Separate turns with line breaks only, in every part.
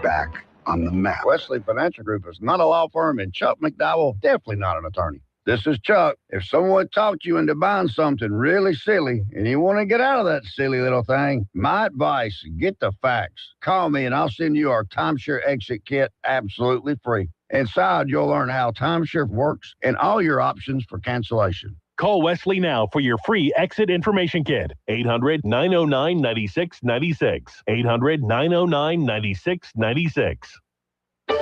back on the map.
Wesley Financial Group is not a law firm, and Chuck McDowell, definitely not an attorney. This is Chuck. If someone talked you into buying something really silly and you want to get out of that silly little thing, my advice, get the facts. Call me and I'll send you our timeshare exit kit absolutely free. Inside, you'll learn how timeshare works and all your options for cancellation.
Call Wesley now for your free exit information kit. 800-909-9696. 800-909-9696.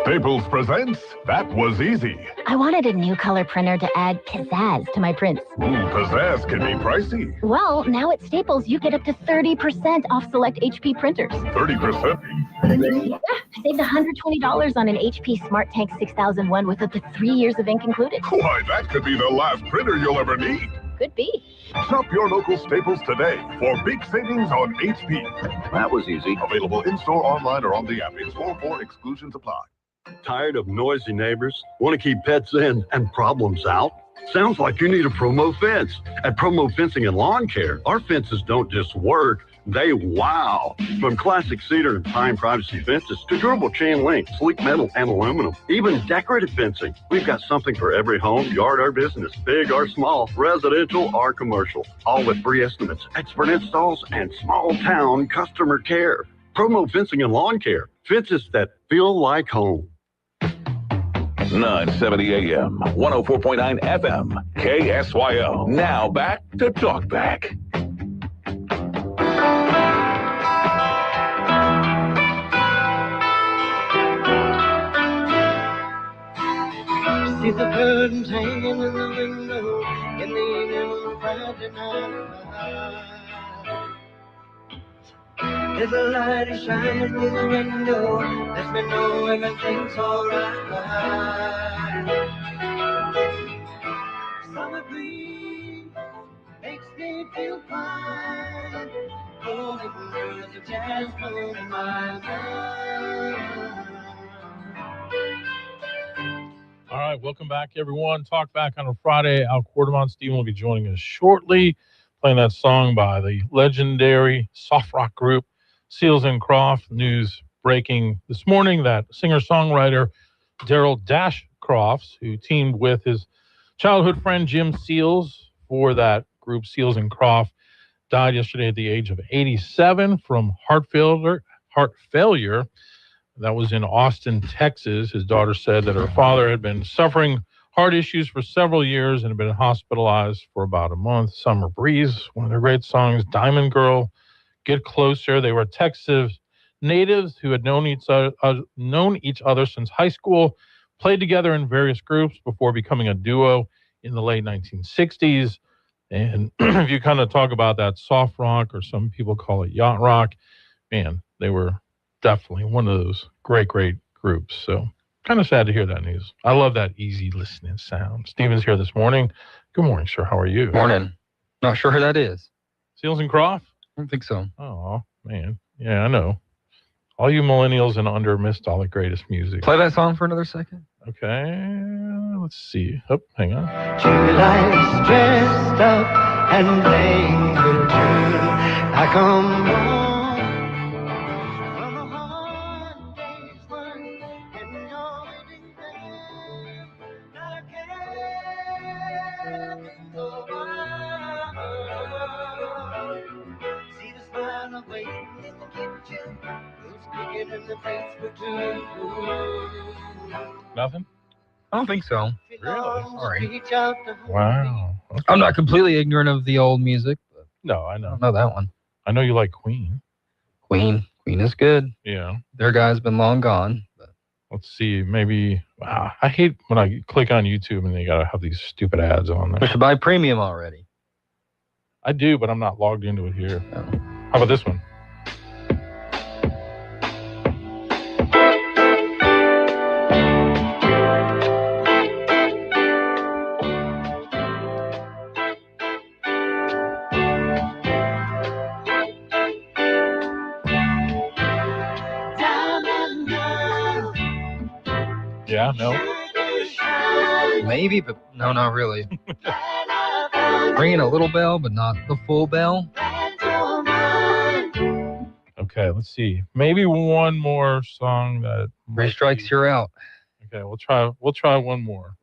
Staples presents That Was Easy.
I wanted a new color printer to add pizzazz to my prints.
Ooh, pizzazz can be pricey.
Well, now at Staples, you get up to 30% off select HP printers.
30%?
Yeah, I saved $120 on an HP Smart Tank 6001 with up to 3 years of ink included.
Why, that could be the last printer you'll ever need.
Could be.
Shop your local Staples today for big savings on HP.
That was easy.
Available in-store, online, or on the app. 844 exclusions apply.
Tired of noisy neighbors? Want to keep pets in and problems out? Sounds like you need a Promo fence. At Promo Fencing and Lawn Care, our fences don't just work, they wow. From classic cedar and pine privacy fences to durable chain link, sleek metal, and aluminum. Even decorative fencing. We've got something for every home, yard, or business, big or small, residential or commercial. All with free estimates, expert installs, and small town customer care. Promo Fencing and Lawn Care. Fences that feel like home.
970 AM, 104.9 FM, KSYO. Now back to Talkback.
See the curtains hanging in the window in the evening on a Friday night. There's a light is shining through the window, lets me know everything's alright. Summer breeze makes me feel fine. Golden words of jasmine in my mind.
All right, welcome back, everyone. Talk back on a Friday. Al Quartermont Stephen will be joining us shortly, playing that song by the legendary soft rock group Seals and Croft. News breaking this morning that singer-songwriter Daryl Dash Crofts, who teamed with his childhood friend Jim Seals for that group Seals and Croft, died yesterday at the age of 87 from heart failure. That was in Austin, Texas. His daughter said that her father had been suffering heart issues for several years and had been hospitalized for about a month. Summer Breeze, one of their great songs. Diamond Girl, Get Closer. They were Texas natives who had known each other since high school, played together in various groups before becoming a duo in the late 1960s. And if you kind of talk about that soft rock, or some people call it yacht rock, man, they were definitely one of those great groups. So kind of sad to hear that news. I love that easy listening sound. Steven's here this morning. Good morning, sir. How are you?
Morning. Not sure who that is.
Seals and Croft?
I don't think so.
Oh, man. Yeah, I know. All you millennials and under missed all the greatest music.
Play that song for another second.
Okay. Let's see. Oh, hang on.
July's dressed up and playing the tune. I come home from a hard day's work and you're waiting there. I can't go on. See the smile of waiting in the kitchen. Who's cooking in the Facebook too?
Nothing?
I don't think so.
Really?
Sorry.
Wow. Okay.
I'm not completely ignorant of the old music, but
No, I
I
know.
don't know that one.
I know you like Queen.
Queen is good.
Yeah.
Their guy's been long gone. But
Let's see. Maybe. Wow. I hate when I click on YouTube and they got to have these stupid ads on
you
there.
should buy premium already.
I do, but I'm not logged into it here.
Oh.
How about this one? Yeah, no.
Maybe, but no, not really. Ringing a little bell, but not the full bell.
Okay, let's see. Maybe one more song that.
Three strikes, you're out.
Okay, we'll try one more.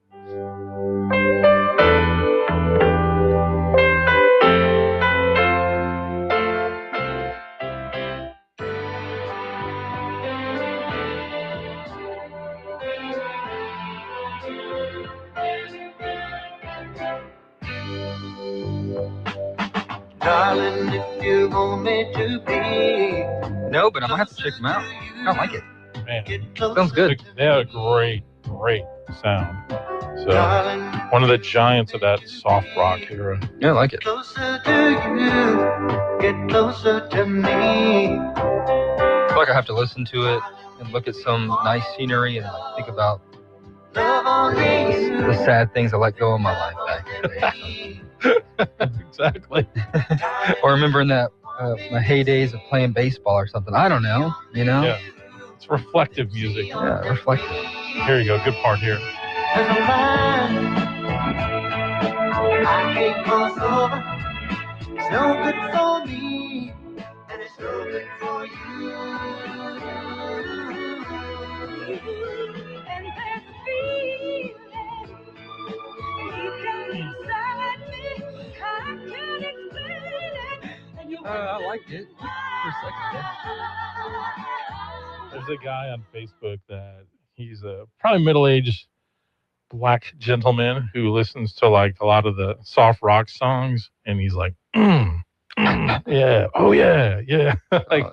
Darling, if you want me to be.
No, but I'm gonna have to check them out. I like it.
Man,
Sounds good.
they had a great sound. So one of the giants of that soft rock era.
Yeah, I like it.
Closer to you, get closer to me.
I feel like I have to listen to it and look at some nice scenery and think about
Love only you.
the sad things I let go in my life back in the day.
Exactly.
Or remembering that my heydays of playing baseball or something. I don't know, you know?
Yeah. It's reflective music.
Yeah, reflective.
Here you go. Good part here.
There's a line I can't cross over. It's no good for me, and it's no good for you.
And there's a feeling deep down inside me. I can't explain it. And you
I liked it for a second. Yeah.
There's a guy on Facebook that he's a probably middle-aged black gentleman who listens to like a lot of the soft rock songs, and he's like, yeah, oh yeah, yeah, like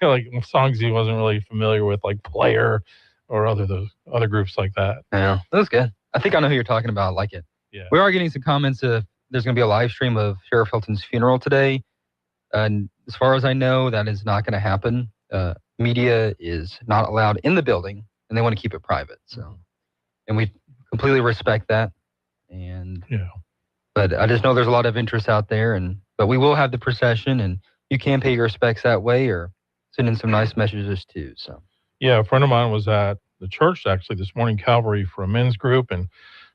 like songs he wasn't really familiar with, like Player or those other groups like that.
Yeah, that was good. I think I know who you're talking about. I like it.
Yeah.
We are getting some comments of there's going to be a live stream of Sheriff Hilton's funeral today. And as far as I know, that is not going to happen. Media is not allowed in the building, and they want to keep it private. So, and we completely respect that. And
Yeah.
but I just know there's a lot of interest out there, but we will have the procession, and you can pay your respects that way or send in some nice messages too. So
Yeah, a friend of mine was at the church actually this morning, Calvary, for a men's group, and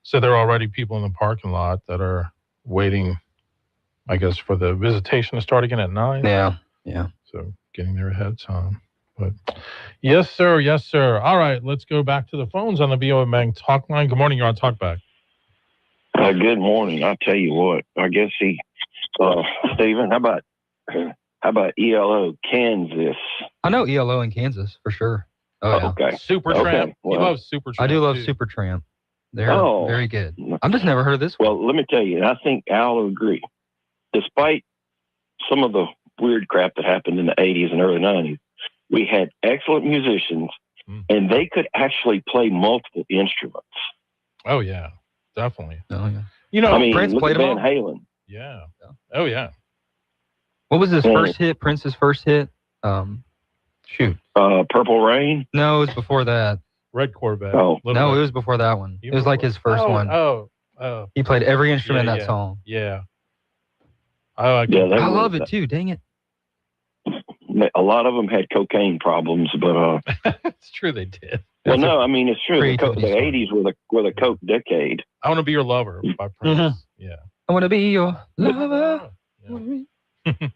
so there are already people in the parking lot that are waiting, I guess, for the visitation to start again at 9.
yeah.
So getting there ahead of time. But yes, sir. Yes, sir. All right, let's go back to the phones on the BOM Bank talk line. Good morning. You're on Talkback.
Good morning. I'll tell you what. I guess Stephen, how about ELO, Kansas?
I know ELO in Kansas for sure. Oh, yeah.
Okay.
Supertramp.
Well,
You love Supertramp.
I do love
too.
Supertramp. They're very good. I've just never heard of this one.
Well, let me tell you, and I think Al will agree. Despite some of the weird crap that happened in the 80s and early 90s, we had excellent musicians, and they could actually play multiple instruments.
Oh, yeah. Definitely.
Oh, yeah.
You know,
I mean,
Prince
look
played
at
them
Van
all.
Halen.
Yeah. Oh, yeah.
What was his first hit? Prince's first hit? Shoot.
Purple Rain?
No, it was before that.
Red Corvette.
Oh.
No, it was before that one. It was like his first one.
Oh.
He played every instrument in that
yeah.
song.
Yeah. I
love it too. Dang it.
A lot of them had cocaine problems, but
it's true they did.
well, no, I mean it's true. The
creativity song.
80s were the coke decade.
I Want to Be Your Lover by Prince. Yeah.
I want to be your lover.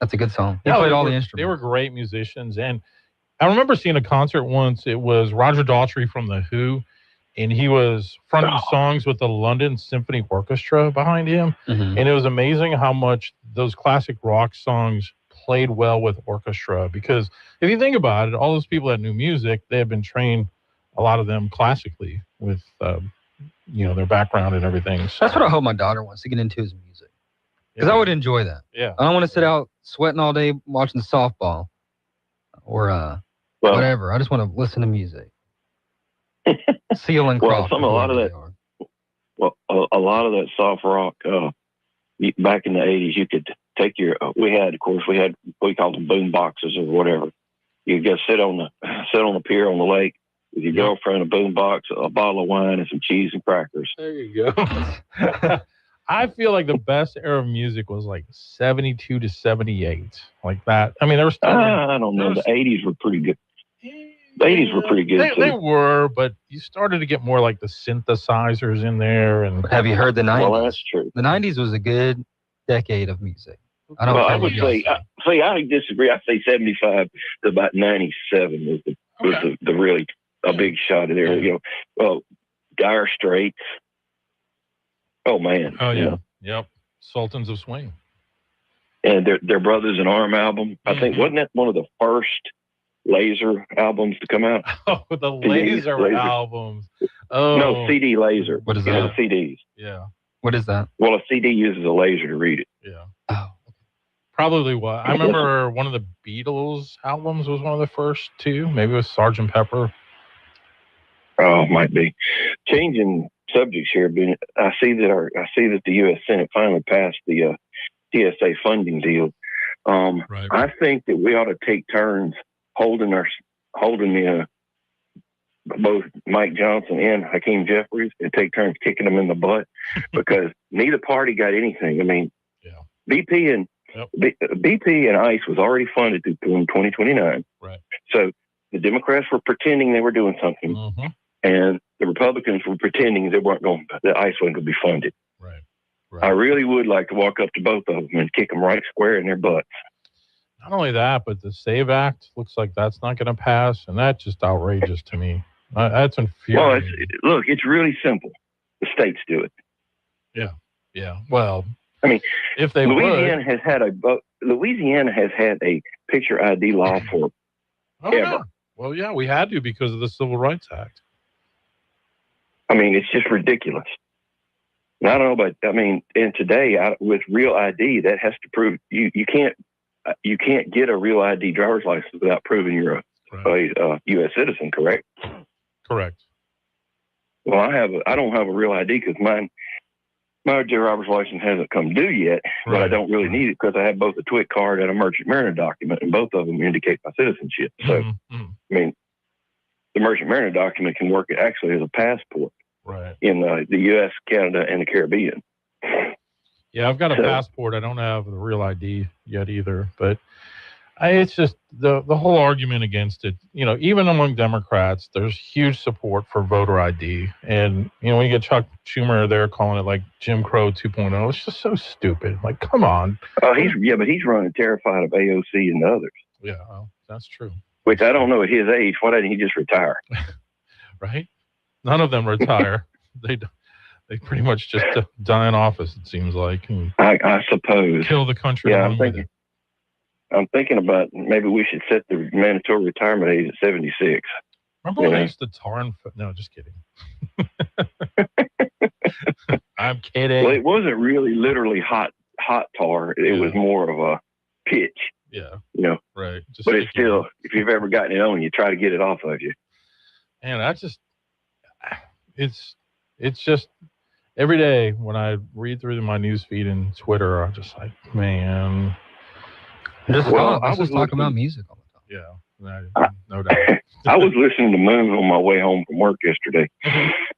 That's a good song. He
No,
played
they
all
were-
the instruments.
They were great musicians. And I remember seeing a concert once. It was Roger Daltrey from The Who, and he was fronting songs with the London Symphony Orchestra behind him.
Mhm.
And it was amazing how much those classic rock songs played well with orchestra. Because if you think about it, all those people that knew music, they had been trained, a lot of them classically with, their background and everything. So,
That's what I hope my daughter wants to get into is music. Because I would enjoy that.
Yeah.
I don't want to sit out sweating all day watching softball or whatever. I just want to listen to music. Seal and
Well,
Crawford.
a lot of that. Well, a lot of that soft rock back in the 80s, you could take we had what we called them boom boxes or whatever. You could sit on the pier on the lake with your girlfriend, a boom box, a bottle of wine, and some cheese and crackers.
There you go. I feel like the best era of music was like 72 to 78, like that. I mean, there was still
I don't know. The 80s were pretty good. The 80s were pretty good too.
They were, but you started to get more like the synthesizers in there. And
Have you heard the 90s?
Well, that's true.
The 90s was a good decade of music. I don't
Well, I
care
would
what y'all
say, I disagree. I say 75 to about 97 was the really a big shot of there. You know, well, Dire Straits. Oh man.
Oh yeah.
You know?
Yep. Sultans of Swing.
And their Brothers in Arm album. I think wasn't that one of the first Laser albums to come out?
Oh, the Laser albums. Oh
no, CD Laser.
What is
You know,
that?
the CDs.
Yeah.
What is that?
Well, a CD uses a laser to read it.
Yeah.
Oh.
Probably what I remember. One of the Beatles albums was one of the first two. Maybe it was Sgt. Pepper.
Oh, might be. Changing subjects here, but I see that the U.S. Senate finally passed the TSA funding deal.
Right.
I think that we ought to take turns holding both Mike Johnson and Hakeem Jeffries and take turns kicking them in the butt because neither party got anything. I mean, BP and ICE was already funded through 2029.
Right.
So the Democrats were pretending they were doing something, and the Republicans were pretending the ICE wasn't going to be funded.
Right.
I really would like to walk up to both of them and kick them right square in their butts.
Not only that, but the SAVE Act looks like that's not going to pass, and that's just outrageous to me. That's infuriating.
Well, it's really simple. The states do it.
Yeah. Well,
I mean,
if they
Louisiana has had a picture ID law for ever.
Yeah. Well, yeah, we had to because of the Civil Rights Act.
I mean, it's just ridiculous. And I don't know, but I mean, and today with real ID, that has to prove you can't get a real ID driver's license without proving you're a U.S. citizen, correct?
Correct.
Well, I don't have a real ID because my driver's license hasn't come due yet, but I don't really need it because I have both a TWIC card and a Merchant Mariner document, and both of them indicate my citizenship. So, I mean, the Merchant Mariner document can work actually as a passport in the U.S., Canada, and the Caribbean.
Yeah, I've got a passport. I don't have the real ID yet either, but it's just the whole argument against it. You know, even among Democrats, there's huge support for voter ID. And, you know, when you get Chuck Schumer there calling it like Jim Crow 2.0, it's just so stupid. Like, come on.
But he's running terrified of AOC and the others.
Yeah, well, that's true.
Which I don't know at his age. Why didn't he just retire?
Right? None of them retire. They pretty much just die in office, it seems like.
I suppose.
Kill the country.
Yeah, I'm thinking about maybe we should set the mandatory retirement age at 76.
Remember when they used to tar and... No, just kidding. I'm kidding.
Well, it wasn't really literally hot tar. It was more of a pitch.
Yeah.
You know?
Right.
But it's still, if you've ever gotten it on, you try to get it off of you.
And it's just every day when I read through my news feed and Twitter, I'm just like, man.
I was talking about music all the
time. Yeah, no doubt.
I was listening to Moon on my way home from work yesterday,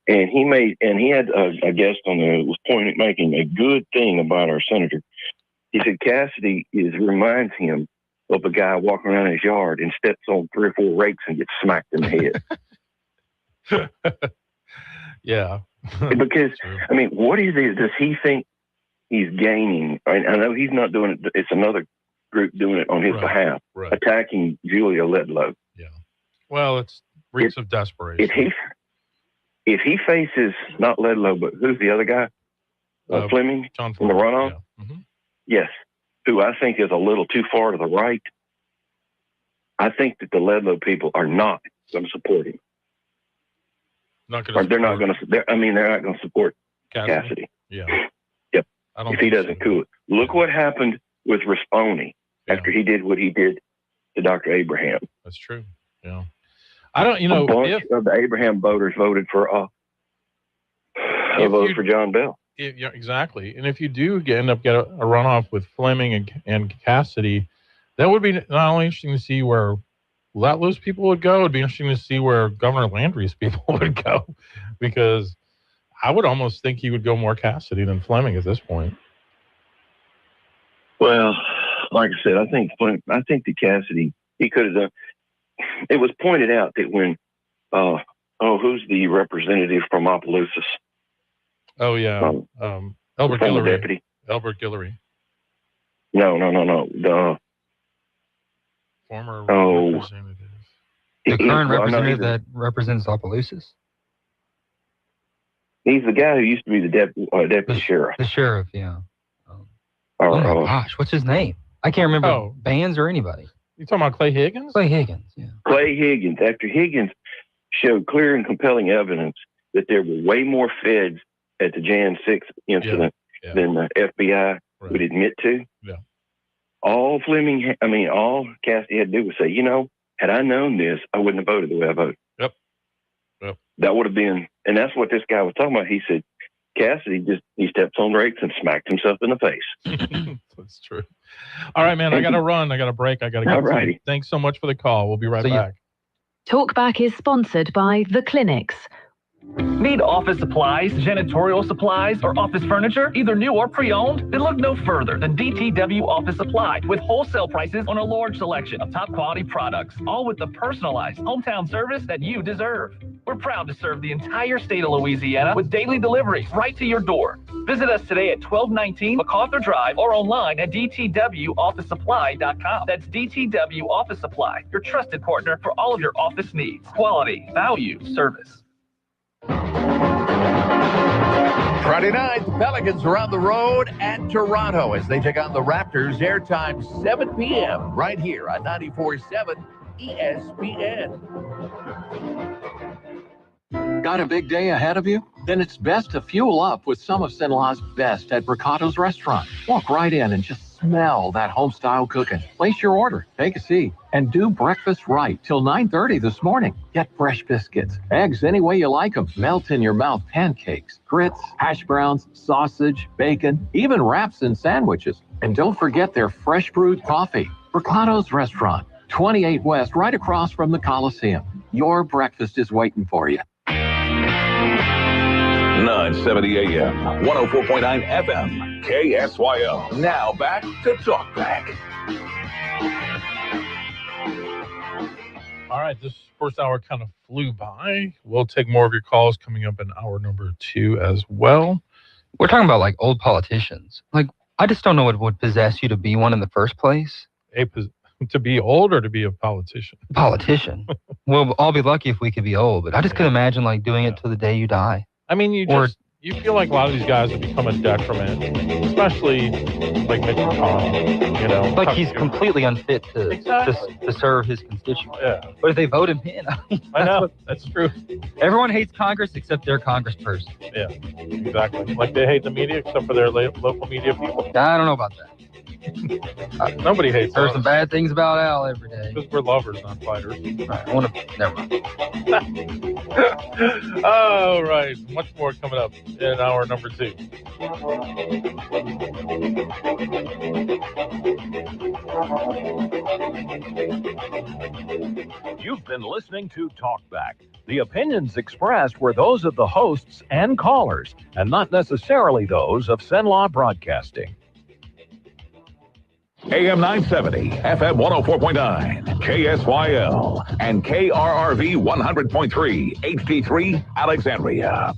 and he had a guest on there that was making a good thing about our senator. He said Cassidy reminds him of a guy walking around his yard and steps on 3 or 4 rakes and gets smacked in the head.
Yeah.
Because, I mean, what does he think he's gaining? I know he's not doing it. It's another group doing it on his behalf, attacking Julia Ledlow.
Yeah. Well, it's reeks of desperation.
If he faces not Ledlow, but who's the other guy? Fleming
John
in the runoff?
Yeah. Mm-hmm.
Yes. Who I think is a little too far to the right. I think that the Ledlow people are not going to support him. They're not going to support Cassidy.
Yeah.
Yep. If he doesn't cool it. Look what happened with Risponi after he did what he did to Dr. Abraham.
That's true. Yeah. I don't,
a bunch of the Abraham voters voted for for John Bell.
Yeah, exactly. And if you do end up getting a runoff with Fleming and Cassidy, that would be not only interesting to see where Letlow's people would go, it'd be interesting to see where Governor Landry's people would go, because I would almost think he would go more Cassidy than Fleming at this point.
Well, like I said, I think that Cassidy, he could have done. It was pointed out that when, who's the representative from Opelousas?
Oh yeah, Elbert Guillory.
Deputy.
Elbert Guillory.
No. The
Former
Oh.
representative.
The current
well, no,
representative
he's a-
that represents Opelousas?
He's the guy who used to be the deputy sheriff.
The sheriff, yeah.
Or,
Oh my gosh, what's his name? I can't remember
Oh.
bands or anybody.
You talking about Clay Higgins?
Clay Higgins, yeah.
Clay Higgins. After Higgins showed clear and compelling evidence that there were way more feds at the Jan 6 incident than the FBI would admit to.
Yeah.
All Cassidy had to do was say, had I known this, I wouldn't have voted the way I voted.
Yep.
That would have been, and that's what this guy was talking about. He said, Cassidy he stepped on brakes and smacked himself in the face.
That's true. All right, man. I got to run. I got to break. I got to get.
All righty.
Thanks so much for the call. We'll be right
See ya.
back.
Talkback is sponsored by The Clinics.
Need office supplies, janitorial supplies, or office furniture, either new or pre-owned? Then look no further than DTW Office Supply, with wholesale prices on a large selection of top quality products, all with the personalized hometown service that you deserve. We're proud to serve the entire state of Louisiana with daily deliveries right to your door. Visit us today at 1219 MacArthur Drive or online at dtwofficesupply.com. That's DTW Office Supply, your trusted partner for all of your office needs. Quality, value, service.
Friday night, the Pelicans are on the road at Toronto as they take on the Raptors. Airtime 7 p.m. right here on 94.7 ESPN.
Got a big day ahead of you? Then it's best to fuel up with some of Cenla's best at Bricato's restaurant. Walk right in and just smell that home-style cooking. Place your order, take a seat, and do breakfast right till 9:30 this morning. Get fresh biscuits, eggs any way you like them, melt-in-your-mouth pancakes, grits, hash browns, sausage, bacon, even wraps and sandwiches. And don't forget their fresh brewed coffee. Bricato's restaurant, 28 West, right across from the Coliseum. Your breakfast is waiting for you.
970 AM, 104.9 FM, KSYO. Now back to Talkback.
All right, this first hour kind of flew by. We'll take more of your calls coming up in hour number 2 as well.
We're talking about like old politicians. Like, I just don't know what would possess you to be one in the first place.
To be old or to be a politician?
Politician. We'll all be lucky if we could be old, but I just could imagine like doing it till the day you die.
I mean, you feel like a lot of these guys have become a detriment, especially like Mitch McConnell.
Like he's completely unfit to serve his constituents.
Yeah.
But if they vote him in,
I know, that's true.
Everyone hates Congress except their congressperson.
Yeah, exactly. Like they hate the media except for their local media people.
I don't know about that.
Nobody hates
There's
us.
some bad things about Al every day.
Because we're lovers, not fighters.
Never mind.
All right. Much more coming up in hour number 2.
You've been listening to Talkback. The opinions expressed were those of the hosts and callers, and not necessarily those of Cenla Broadcasting.
AM 970, FM 104.9, KSYL, and KRRV 100.3, HD3, Alexandria.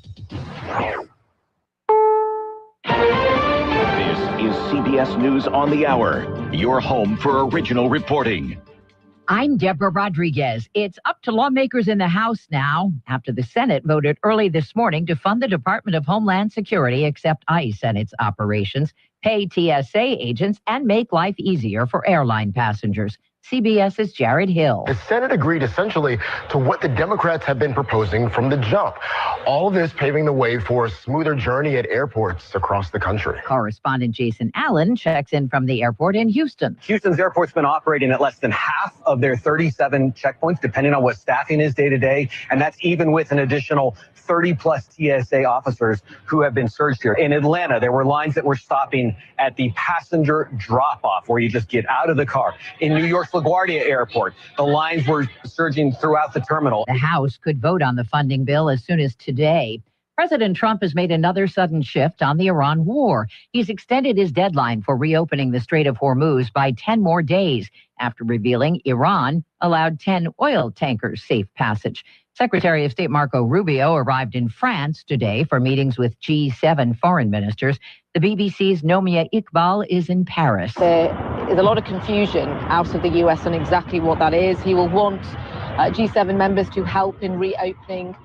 This is CBS News on the Hour, your home for original reporting.
I'm Deborah Rodriguez. It's up to lawmakers in the House now after the Senate voted early this morning to fund the Department of Homeland Security, accept ICE and its operations, pay TSA agents, and make life easier for airline passengers. CBS's Jared Hill.
The Senate agreed essentially to what the Democrats have been proposing from the jump. All of this paving the way for a smoother journey at airports across the country.
Correspondent Jason Allen checks in from the airport in Houston.
Houston's airport's been operating at less than half of their 37 checkpoints, depending on what staffing is day to day. And that's even with an additional 30 plus TSA officers who have been surged here. In Atlanta, there were lines that were stopping at the passenger drop-off where you just get out of the car. In New York's LaGuardia Airport, the lines were surging throughout the terminal.
The House could vote on the funding bill as soon as today. President Trump has made another sudden shift on the Iran war. He's extended his deadline for reopening the Strait of Hormuz by 10 more days after revealing Iran allowed 10 oil tankers safe passage. Secretary of State Marco Rubio arrived in France today for meetings with G7 foreign ministers. The BBC's Nomia Iqbal is in Paris.
There is a lot of confusion out of the US on exactly what that is. He will want G7 members to help in reopening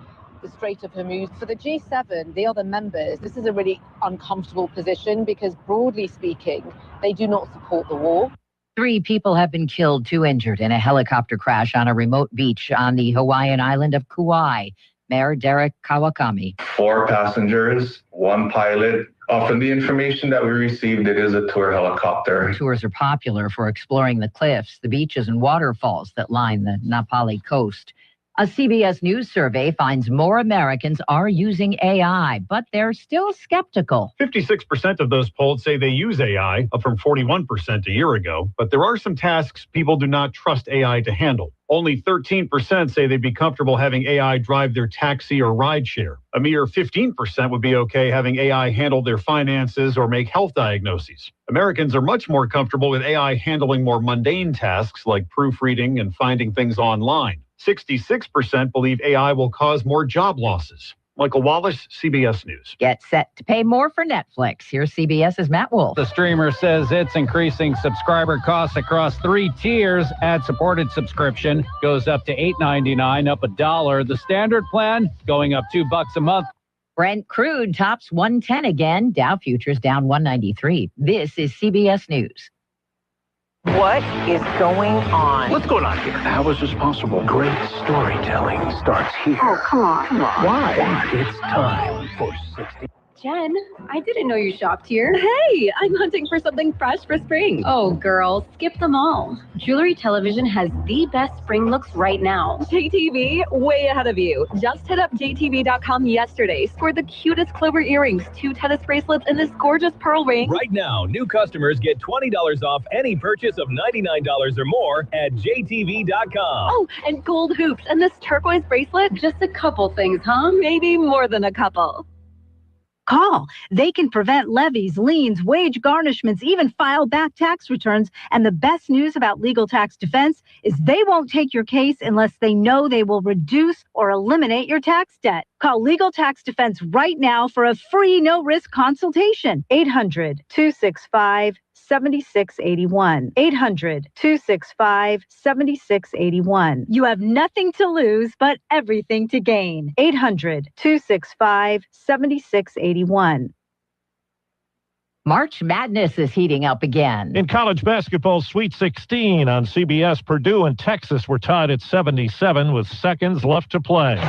the Strait of Hormuz. For the G7, the other members, this is a really uncomfortable position because, broadly speaking, they do not support the war.
3 people have been killed, 2 injured in a helicopter crash on a remote beach on the Hawaiian island of Kauai. Mayor Derek Kawakami.
4 passengers, 1 pilot. From the information that we received, it is a tour helicopter.
Tours are popular for exploring the cliffs, the beaches, and waterfalls that line the Napali coast. A CBS News survey finds more Americans are using AI, but they're still skeptical.
56% of those polled say they use AI, up from 41% a year ago. But there are some tasks people do not trust AI to handle. Only 13% say they'd be comfortable having AI drive their taxi or rideshare. A mere 15% would be okay having AI handle their finances or make health diagnoses. Americans are much more comfortable with AI handling more mundane tasks like proofreading and finding things online. 66% believe AI will cause more job losses. Michael Wallace, CBS News.
Get set to pay more for Netflix. Here's CBS's Matt Wolf.
The streamer says it's increasing subscriber costs across 3 tiers. Ad-supported subscription goes up to $8.99, up $1. The standard plan going up $2 a month.
Brent crude tops 110 again. Dow futures down 193. This is CBS News.
What is going on?
What's going on here? How is this possible? Great storytelling starts here.
Oh, come on.
Why? It's time for 60.
Jen, I didn't know you shopped here. Hey, I'm hunting for something fresh for spring. Oh, girl, skip them all. Jewelry Television has the best spring looks right now. JTV, way ahead of you. Just hit up JTV.com yesterday, scored the cutest clover earrings, 2 tennis bracelets, and this gorgeous pearl ring.
Right now, new customers get $20 off any purchase of $99 or more at JTV.com.
Oh, and gold hoops and this turquoise bracelet. Just a couple things, huh? Maybe more than a couple.
Call. They can prevent levies, liens, wage garnishments, even file back tax returns. And the best news about legal tax defense is they won't take your case unless they know they will reduce or eliminate your tax debt. Call Legal Tax Defense right now for a free no-risk consultation. 800-265-7681. 800-265-7681. You have nothing to lose, but everything to gain. 800-265-7681.
March Madness is heating up again.
In college basketball, Sweet 16 on CBS, Purdue and Texas were tied at 77 with seconds left to play.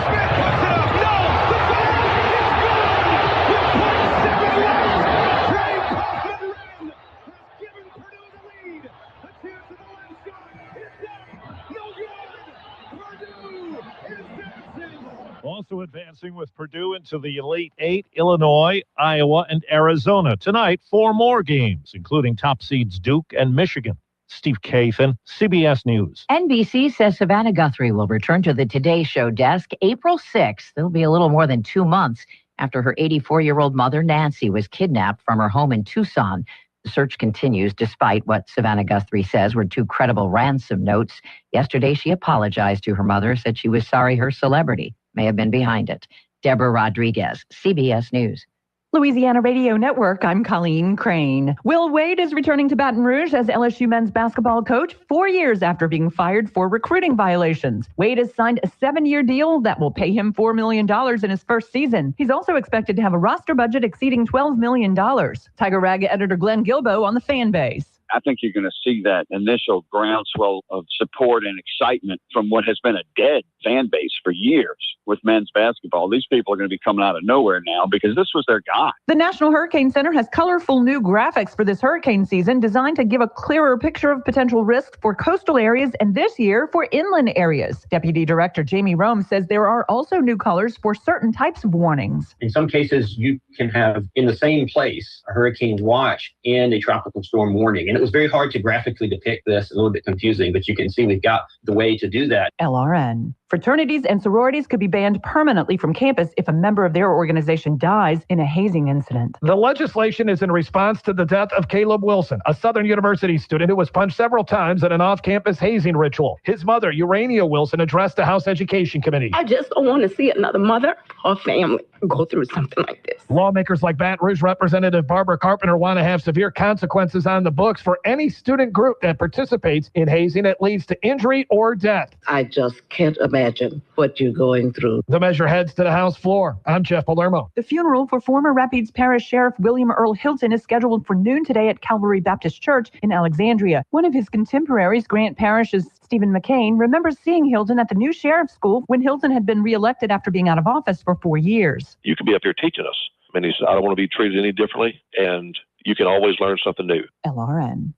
Also advancing with Purdue into the Elite Eight, Illinois, Iowa, and Arizona. Tonight, 4 more games, including top seeds Duke and Michigan. Steve Kathan, CBS News.
NBC says Savannah Guthrie will return to the Today Show desk April 6th. It'll be a little more than 2 months after her 84-year-old mother, Nancy, was kidnapped from her home in Tucson. The search continues despite what Savannah Guthrie says were 2 credible ransom notes. Yesterday, she apologized to her mother, said she was sorry her celebrity may have been behind it. Deborah Rodriguez, CBS News.
Louisiana Radio Network, I'm Colleen Crane. Will Wade is returning to Baton Rouge as LSU men's basketball coach 4 years after being fired for recruiting violations. Wade has signed a 7-year deal that will pay him $4 million in his first season. He's also expected to have a roster budget exceeding $12 million. Tiger Rag editor Glenn Gilbo on the fan base.
I think you're going to see that initial groundswell of support and excitement from what has been a dead fan base for years with men's basketball. These people are going to be coming out of nowhere now because this was their guy.
The National Hurricane Center has colorful new graphics for this hurricane season designed to give a clearer picture of potential risks for coastal areas and this year for inland areas. Deputy Director Jamie Rome says there are also new colors for certain types of warnings.
In some cases, you can have in the same place a hurricane watch and a tropical storm warning. And it was very hard to graphically depict this, a little bit confusing, but you can see we've got the way to do that.
LRN. Fraternities and sororities could be banned permanently from campus if a member of their organization dies in a hazing incident.
The legislation is in response to the death of Caleb Wilson, a Southern University student who was punched several times at an off-campus hazing ritual. His mother, Urania Wilson, addressed the House Education Committee.
I just don't want to see another mother or family go through something like this.
Lawmakers like Baton Rouge Representative Barbara Carpenter want to have severe consequences on the books for any student group that participates in hazing that leads to injury or death.
I just can't imagine what you're going through.
The measure heads to the House floor. I'm Jeff Palermo.
The funeral for former Rapides Parish Sheriff William Earl Hilton is scheduled for noon today at Calvary Baptist Church in Alexandria. One of his contemporaries, Grant Parish's Stephen McCain, remembers seeing Hilton at the new sheriff's school when Hilton had been reelected after being out of office for 4 years.
You could be up here teaching us. And he said, I don't want to be treated any differently, and you can always learn something new.
LRN.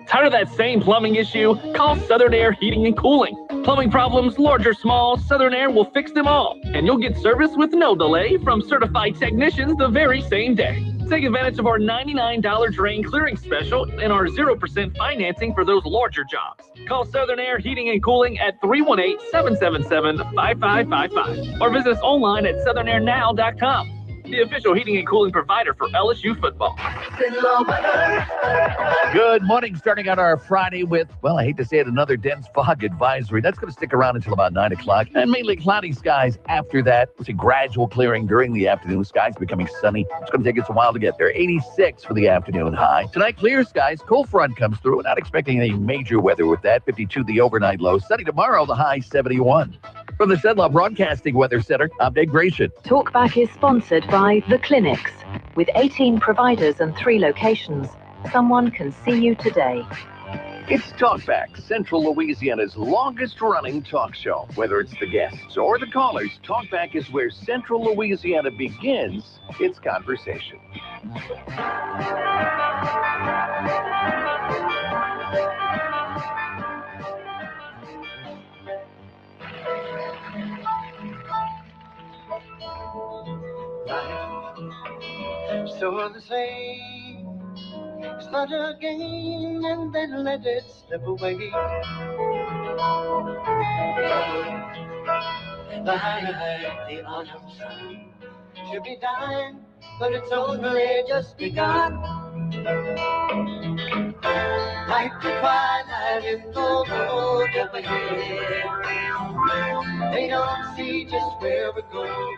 Tired of that same plumbing issue? Call Southern Air Heating and Cooling. Plumbing problems, large or small, Southern Air will fix them all. And you'll get service with no delay from certified technicians the very same day. Take advantage of our $99 drain clearing special and our 0% financing for those larger jobs. Call Southern Air Heating and Cooling at 318-777-5555 or visit us online at southernairnow.com. The official heating and cooling provider for LSU football.
Good morning. Starting out our Friday with, well, I hate to say it, another dense fog advisory. That's going to stick around until about 9 o'clock. And mainly cloudy skies after that. We'll see gradual clearing during the afternoon. Skies becoming sunny. It's going to take us a while to get there. 86 for the afternoon high. Tonight, clear skies. Cold front comes through. We're not expecting any major weather with that. 52 the overnight low. Sunny tomorrow, the high 71. From the Sedlaw Broadcasting Weather Center, I'm Dave Gratian.
Talkback is sponsored by The Clinics. With 18 providers and 3 locations, someone can see you today.
It's Talkback, Central Louisiana's longest-running talk show. Whether it's the guests or the callers, Talkback is where Central Louisiana begins its conversation.
So they say start again and then let it slip away. The autumn sun should be dying, but it's only just begun. Like the twilight in the road up ahead, they don't see just where we're going.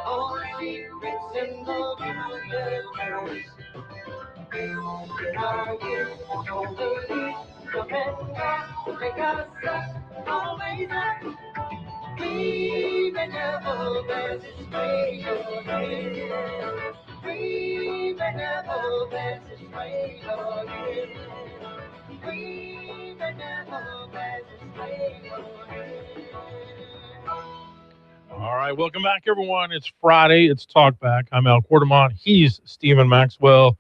All the secrets in the universe. Are you only the men that make us always up? We may never pass this way again. We may never pass this way again. We may never pass this way again.
All right, welcome back, everyone. It's Friday. It's Talkback. I'm Al Quartermont. He's Stephen Maxwell,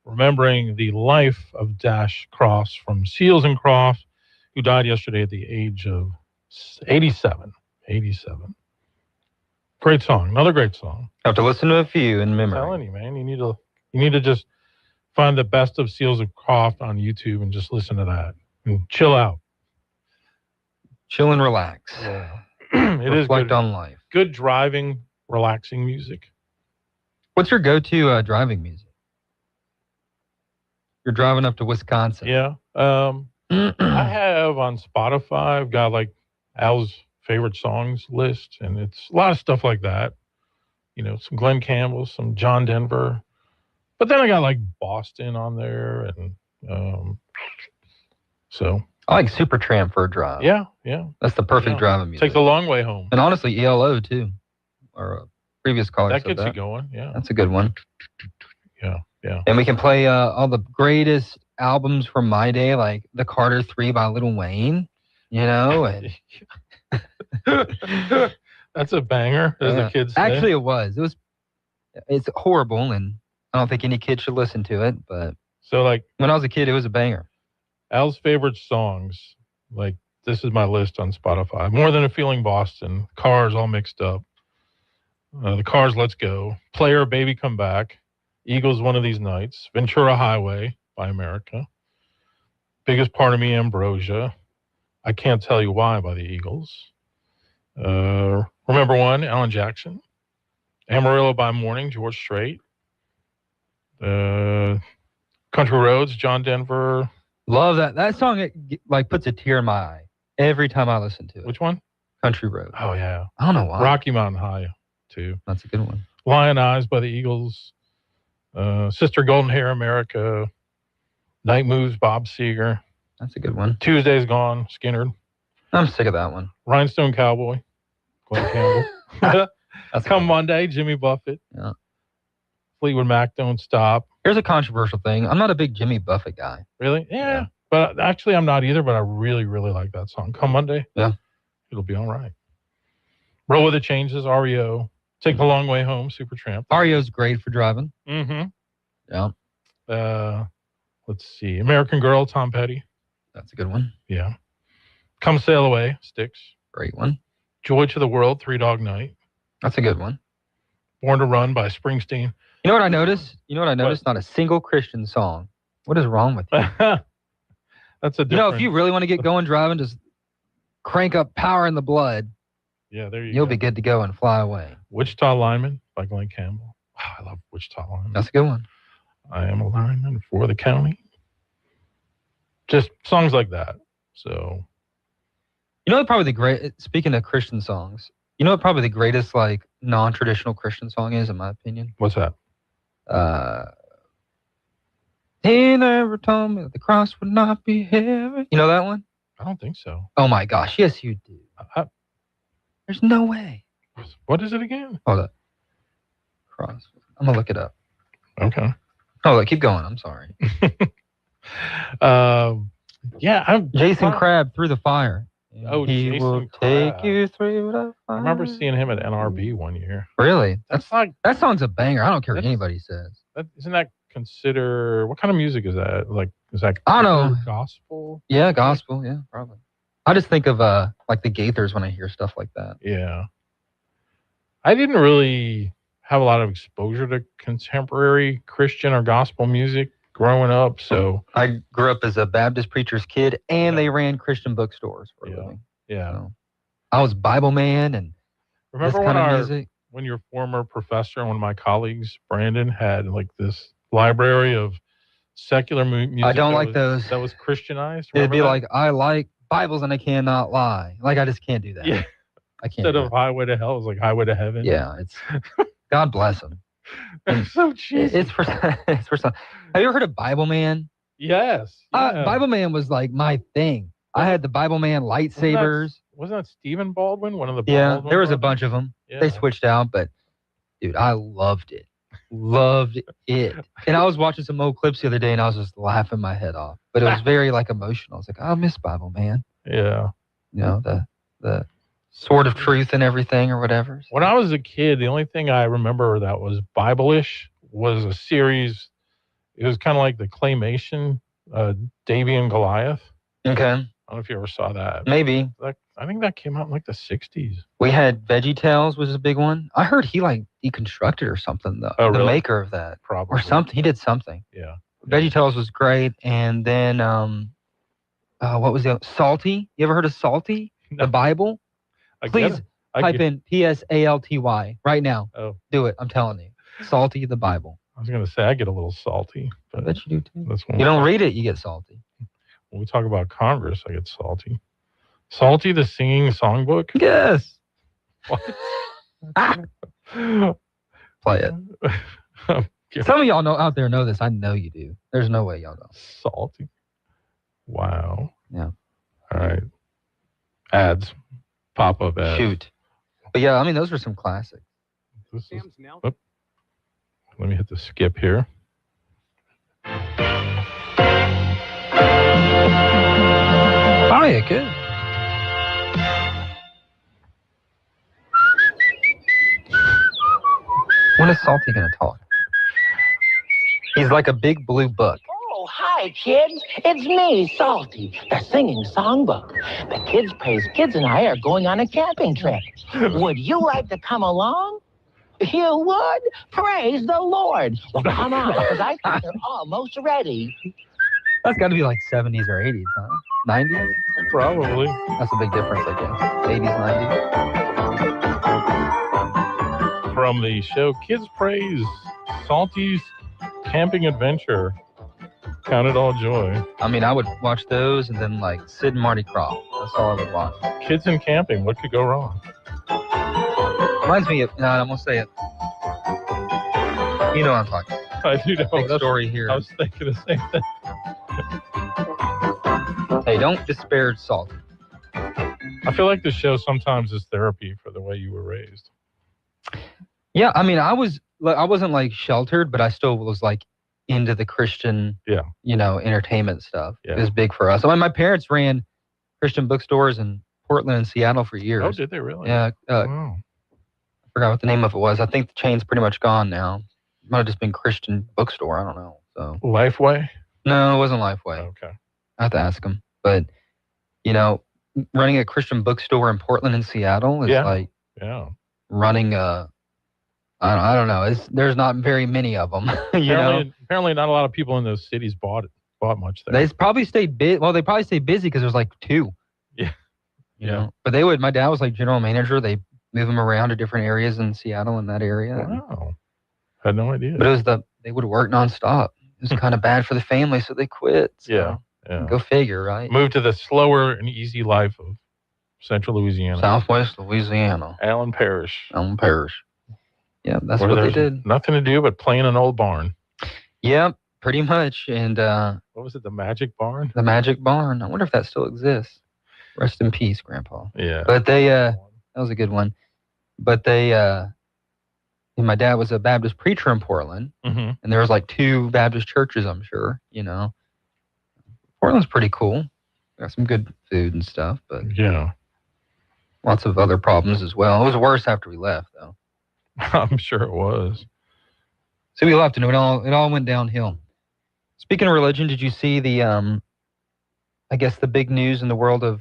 remembering the life of Dash Cross from Seals and Crofts, who died yesterday at the age of 87. 87. Great song. Another great song.
I have to listen to a few in memory.
I'm telling you, man. You need to just find the best of Seals and Crofts on YouTube and just listen to that and chill out.
Chill and relax.
Yeah. It is
reflect
good,
on life.
Good driving, relaxing music.
What's your go-to driving music? You're driving up to Wisconsin.
Yeah. I have on Spotify, I've got like Al's favorite songs list, and it's a lot of stuff like that. You know, some Glenn Campbell, some John Denver. But then I got like Boston on there, and so...
I like Supertramp for a drive.
Yeah.
That's the perfect driving music.
Take the long way home.
And honestly, ELO too. Our previous caller
that
said
gets you going. Yeah.
That's a good one.
Yeah.
And we can play all the greatest albums from my day, like The Carter 3 by Lil Wayne, you know. And
that's a banger, as the kids say.
Actually, it was. It's horrible, and I don't think any kid should listen to it, but
so like
when I was a kid, it was a banger.
Al's favorite songs, like this is my list on Spotify. More Than a Feeling, Boston, Cars, All Mixed Up, The Cars, Let's Go, Player, Baby Come Back, Eagles, One of These Nights, Ventura Highway by America, Biggest Part of Me, Ambrosia, I Can't Tell You Why by the Eagles. Remember One, Alan Jackson. Amarillo by Morning, George Strait. Country Roads, John Denver.
Love that. That song, it like puts a tear in my eye every time I listen to it.
Which one?
Country Road.
Oh, yeah.
I don't know why.
Rocky Mountain High, too.
That's a good one.
Lion Eyes by the Eagles. Sister Golden Hair, America. Night Moves, Bob Seger.
That's a good one.
Tuesday's Gone, Skinner.
I'm sick of that one.
Rhinestone Cowboy, Glenn Campbell. Come Monday, Jimmy Buffett.
Yeah.
Fleetwood Mac, Don't Stop.
Here's a controversial thing. I'm not a big Jimmy Buffett guy.
Really? Yeah. But actually, I'm not either, but I really, really like that song. Come Monday.
Yeah.
It'll be all right. Roll with the Changes, REO. Take the Long Way Home, Supertramp.
REO's great for driving.
Mm-hmm.
Yeah.
Let's see. American Girl, Tom Petty.
That's a good one.
Yeah. Come Sail Away, Styx.
Great one.
Joy to the World, Three Dog Night.
That's a good one.
Born to Run by Springsteen.
You know what I noticed? Not a single Christian song. What is wrong with you?
That's a different...
You know, if you really want to get going driving, just crank up Power in the Blood.
Yeah, there
You'll be good to go and fly away.
Wichita Lineman by Glenn Campbell. Wow, I love Wichita Lineman.
That's a good one.
I Am a Lineman for the County. Just songs like that. So...
You know what probably speaking of Christian songs, you know what probably the greatest like non-traditional Christian song is, in my opinion?
What's that?
He never told me that the cross would not be heavy. You know that one?
I don't think so.
Oh my gosh, yes you do. There's no way.
What is it again?
Hold up. Cross. I'm gonna look it up.
Okay.
Oh, look, keep going. I'm sorry.
I'm
Jason Crabb, Through the Fire.
Oh,
He
Jason
will
Crabb.
take you through the fire.
I remember seeing him at NRB one year.
Really?
That's like
that song's a banger. I don't care what anybody says.
Isn't that consider what kind of music is that? Like, is that
I don't know.
Gospel?
Yeah, gospel. Yeah, probably. I just think of like the Gaithers when I hear stuff like that.
Yeah. I didn't really have a lot of exposure to contemporary Christian or gospel music growing up, so
I grew up as a Baptist preacher's kid, and they ran Christian bookstores for a living.
Yeah.
So I was Bible man, and
remember
this
when
kind of music.
When your former professor and one of my colleagues, Brandon, had like this library of secular music.
I don't like those.
That was Christianized.
It'd be
that?
like, I like Bibles and I cannot lie. Like, I just can't do that.
Yeah.
I can't.
Instead of Highway to Hell, it was like Highway to Heaven.
Yeah, it's God bless him.
It's so cheesy.
It's for some. Have you ever heard of Bible Man?
Yes. Yeah.
Bible Man was like my thing. I had the Bible Man lightsabers.
Wasn't that Stephen Baldwin? One of the
Yeah,
Baldwin
there was a
brothers?
bunch of them.
Yeah.
They switched out, but dude, I loved it. Loved it. And I was watching some old clips the other day, and I was just laughing my head off. But it was very like emotional. I was like, I miss Bible Man.
Yeah.
You know, the sword of truth and everything or whatever.
When I was a kid, the only thing I remember that was Bible-ish was a series. It was kind of like the claymation, Davy and Goliath.
Okay.
I don't know if you ever saw that.
Maybe.
I think that came out in like the 60s.
We had VeggieTales was a big one. I heard he like deconstructed or something though.
Oh,
the
really?
maker of that.
Probably.
Or something. He did something.
Yeah.
VeggieTales was great. And then what was the other? Salty? You ever heard of Salty?
No.
The Bible? Please type in PSALTY right now.
Oh.
Do it. I'm telling you. Salty the Bible.
I was going to say I get a little salty. But
I bet you do too.
That's when
You don't read it, you get salty.
When we talk about Congress, I get salty. Salty, the singing songbook?
Yes.
What?
Play it. Some of y'all know out there know this. I know you do. There's no way y'all don't.
Salty. Wow.
Yeah.
All right. Ads. Pop-up ads.
Shoot. But yeah, I mean, those were some classics.
This is, let me hit the skip here.
Oh, yeah, good. When is Salty going to talk? He's like a big blue book.
Oh, hi, kids. It's me, Salty, the singing songbook. The Kids Praise Kids and I are going on a camping trip. Would you like to come along? You would? Praise the Lord. Well, come on, because I think they're almost ready.
That's got to be like 70s or 80s, huh? 90s?
Probably.
That's a big difference, I guess. 80s, 90s.
From the show Kids Praise, Salty's Camping Adventure. Count it all joy.
I mean, I would watch those and then like Sid and Marty Krofft. That's all I would watch.
Kids in camping. What could go wrong?
Reminds me of, no, I'm going to say it. You know what I'm talking about.
I do know.
Big story here.
I was thinking the same thing.
Hey, don't disparage Salty.
I feel like the show sometimes is therapy for the way you were raised.
Yeah, I mean, I wasn't like sheltered, but I still was like into the Christian, entertainment stuff.
Yeah.
It was big for us. I mean, my parents ran Christian bookstores in Portland and Seattle for years.
Oh, did they really?
Yeah.
Wow.
I forgot what the name of it was. I think the chain's pretty much gone now. It might have just been Christian bookstore. I don't know. So
Lifeway?
No, it wasn't Lifeway.
Okay.
I have to ask them. But, running a Christian bookstore in Portland and Seattle is like running a, I don't know. There's not very many of them.
Apparently not a lot of people in those cities bought much there.
They probably stayed busy. Well, they probably stayed busy because there's like two.
Yeah.
You know, but they would. My dad was like general manager. They move them around to different areas in Seattle in that area.
Wow. Had no idea.
But they would work nonstop. It was kind of bad for the family, so they quit. So
yeah.
Go figure, right?
Moved to the slower and easy life of Central Louisiana.
Southwest Louisiana.
Allen Parish.
Yeah, that's what they did.
Nothing to do but play in an old barn.
Yeah, pretty much. And
what was it? The Magic Barn?
The Magic Barn. I wonder if that still exists. Rest in peace, Grandpa.
Yeah.
But that was a good one. But my dad was a Baptist preacher in Portland, and there was like 2 Baptist churches, I'm sure, Portland's pretty cool. Got some good food and stuff, but lots of other problems as well. It was worse after we left, though.
I'm sure it was.
So we left, and it all went downhill. Speaking of religion, did you see the, I guess the big news in the world of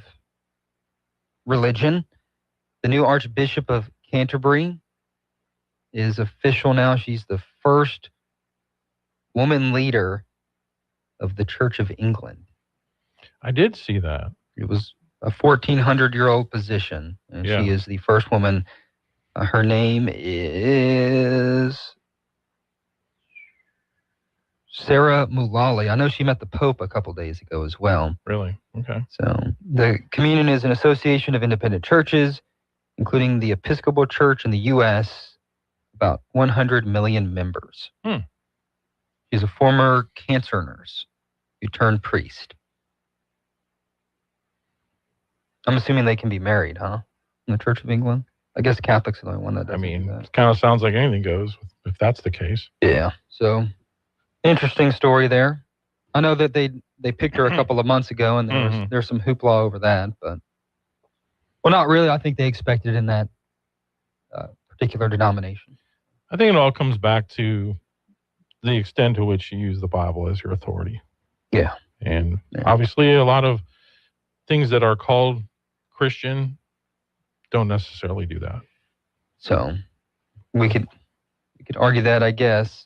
religion? The new Archbishop of Canterbury is official now. She's the first woman leader of the Church of England.
I did see that.
It was a 1,400-year-old position, and she is the first woman. Her name is Sarah Mullally. I know she met the Pope a couple days ago as well.
Really? Okay.
So the Communion is an association of independent churches, including the Episcopal Church in the U.S., about 100 million members. She's a former cancer nurse who turned priest. I'm assuming they can be married, huh? In the Church of England? I guess Catholics are the only one that doesn't do that.
It kind of sounds like anything goes if that's the case.
Yeah. So, interesting story there. I know that they picked her a couple of months ago, and there's some hoopla over that, but well, not really. I think they expected in that particular denomination.
I think it all comes back to the extent to which you use the Bible as your authority.
Yeah.
And obviously, a lot of things that are called Christian don't necessarily do that.
So we could argue that, I guess.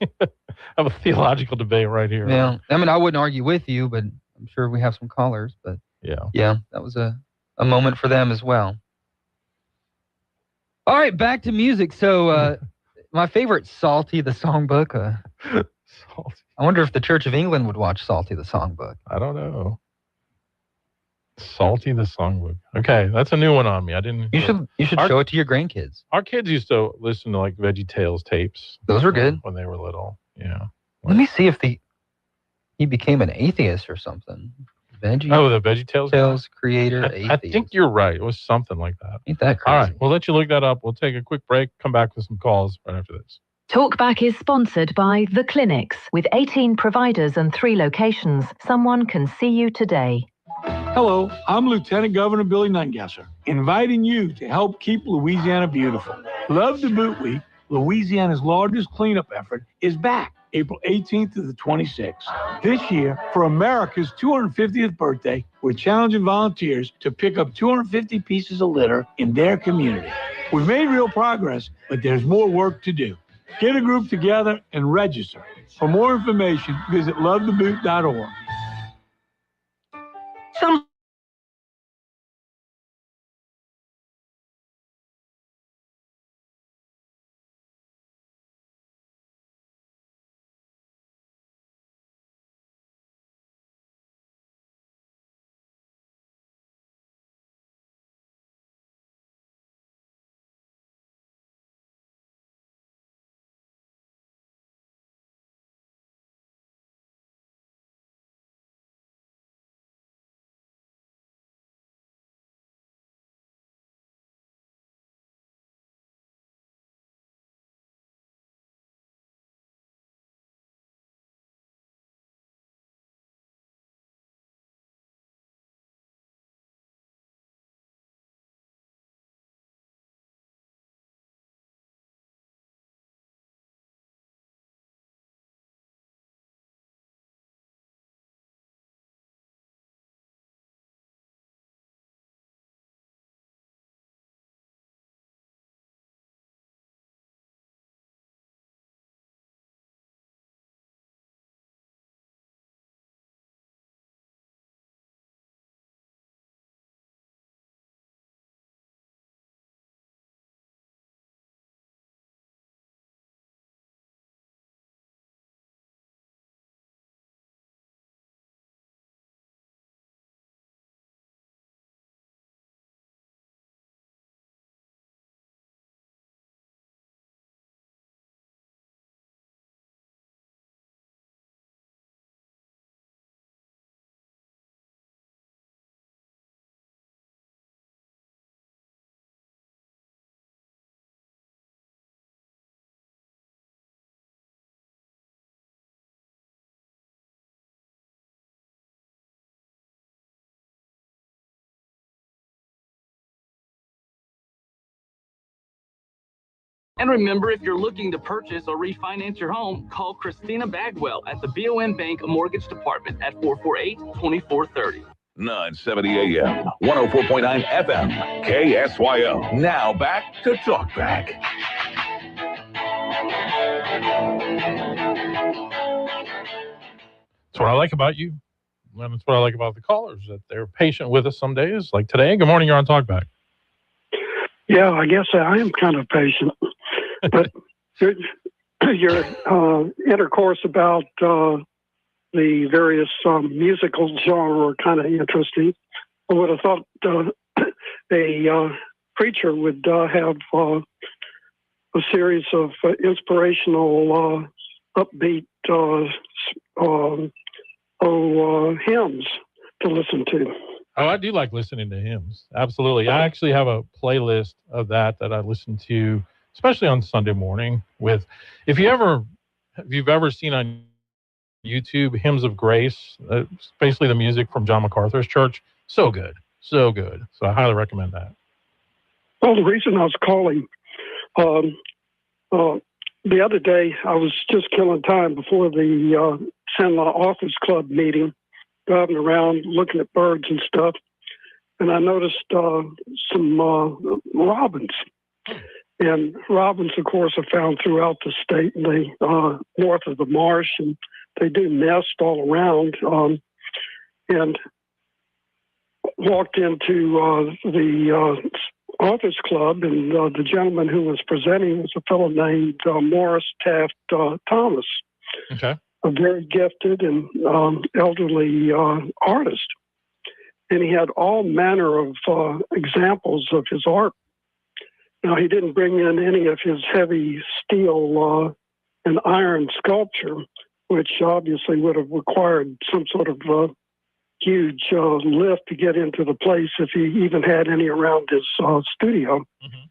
Have a theological debate right here.
Yeah. I mean, I wouldn't argue with you, but I'm sure we have some callers. But yeah, that was a moment for them as well. All right, back to music. So my favorite, Salty the Songbook.
Salty.
I wonder if the Church of England would watch Salty the Songbook.
I don't know. Salty the Songbook. Okay, that's a new one on me. I didn't.
You should show it to your grandkids.
Our kids used to listen to like VeggieTales tapes.
Those were good
when they were little. Yeah.
Let me see if he became an atheist or something.
The VeggieTales
creator.
I think you're right. It was something like that.
Ain't that crazy?
All right, we'll let you look that up. We'll take a quick break. Come back with some calls right after this.
Talkback is sponsored by The Clinics. With 18 providers and 3 locations, someone can see you today.
Hello, I'm Lieutenant Governor Billy Nungesser, inviting you to help keep Louisiana beautiful. Love the Boot Week, Louisiana's largest cleanup effort, is back April 18th to the 26th. This year, for America's 250th birthday, we're challenging volunteers to pick up 250 pieces of litter in their community. We've made real progress, but there's more work to do. Get a group together and register. For more information, visit lovetheboot.org.
And remember, if you're looking to purchase or refinance your home, call Christina Bagwell at the BOM Bank Mortgage Department at 448-2430.
970 AM, 104.9 FM, KSYO. Now back to Talk Back.
That's what I like about you. And that's what I like about the callers, that they're patient with us some days. Like today. Good morning, you're on Talkback.
Yeah, I guess I am kind of patient. But your intercourse about the various musical genre were kind of interesting. I would have thought a preacher would have a series of inspirational, upbeat hymns to listen to.
Oh, I do like listening to hymns. Absolutely. I actually have a playlist of that I listen to, especially on Sunday morning. If you've ever seen on YouTube Hymns of Grace, it's basically the music from John MacArthur's church. So good. So good. So I highly recommend that.
Well, the reason I was calling, the other day I was just killing time before the Sandlot Authors Club meeting, driving around looking at birds and stuff, and I noticed some robins. And robins, of course, are found throughout the state, and they north of the marsh, and they do nest all around. And walked into the Authors Club, and the gentleman who was presenting was a fellow named Morris Taft Thomas.
Okay.
A very gifted and elderly artist. And he had all manner of examples of his art. Now, he didn't bring in any of his heavy steel and iron sculpture, which obviously would have required some sort of huge lift to get into the place if he even had any around his studio.
Mm-hmm.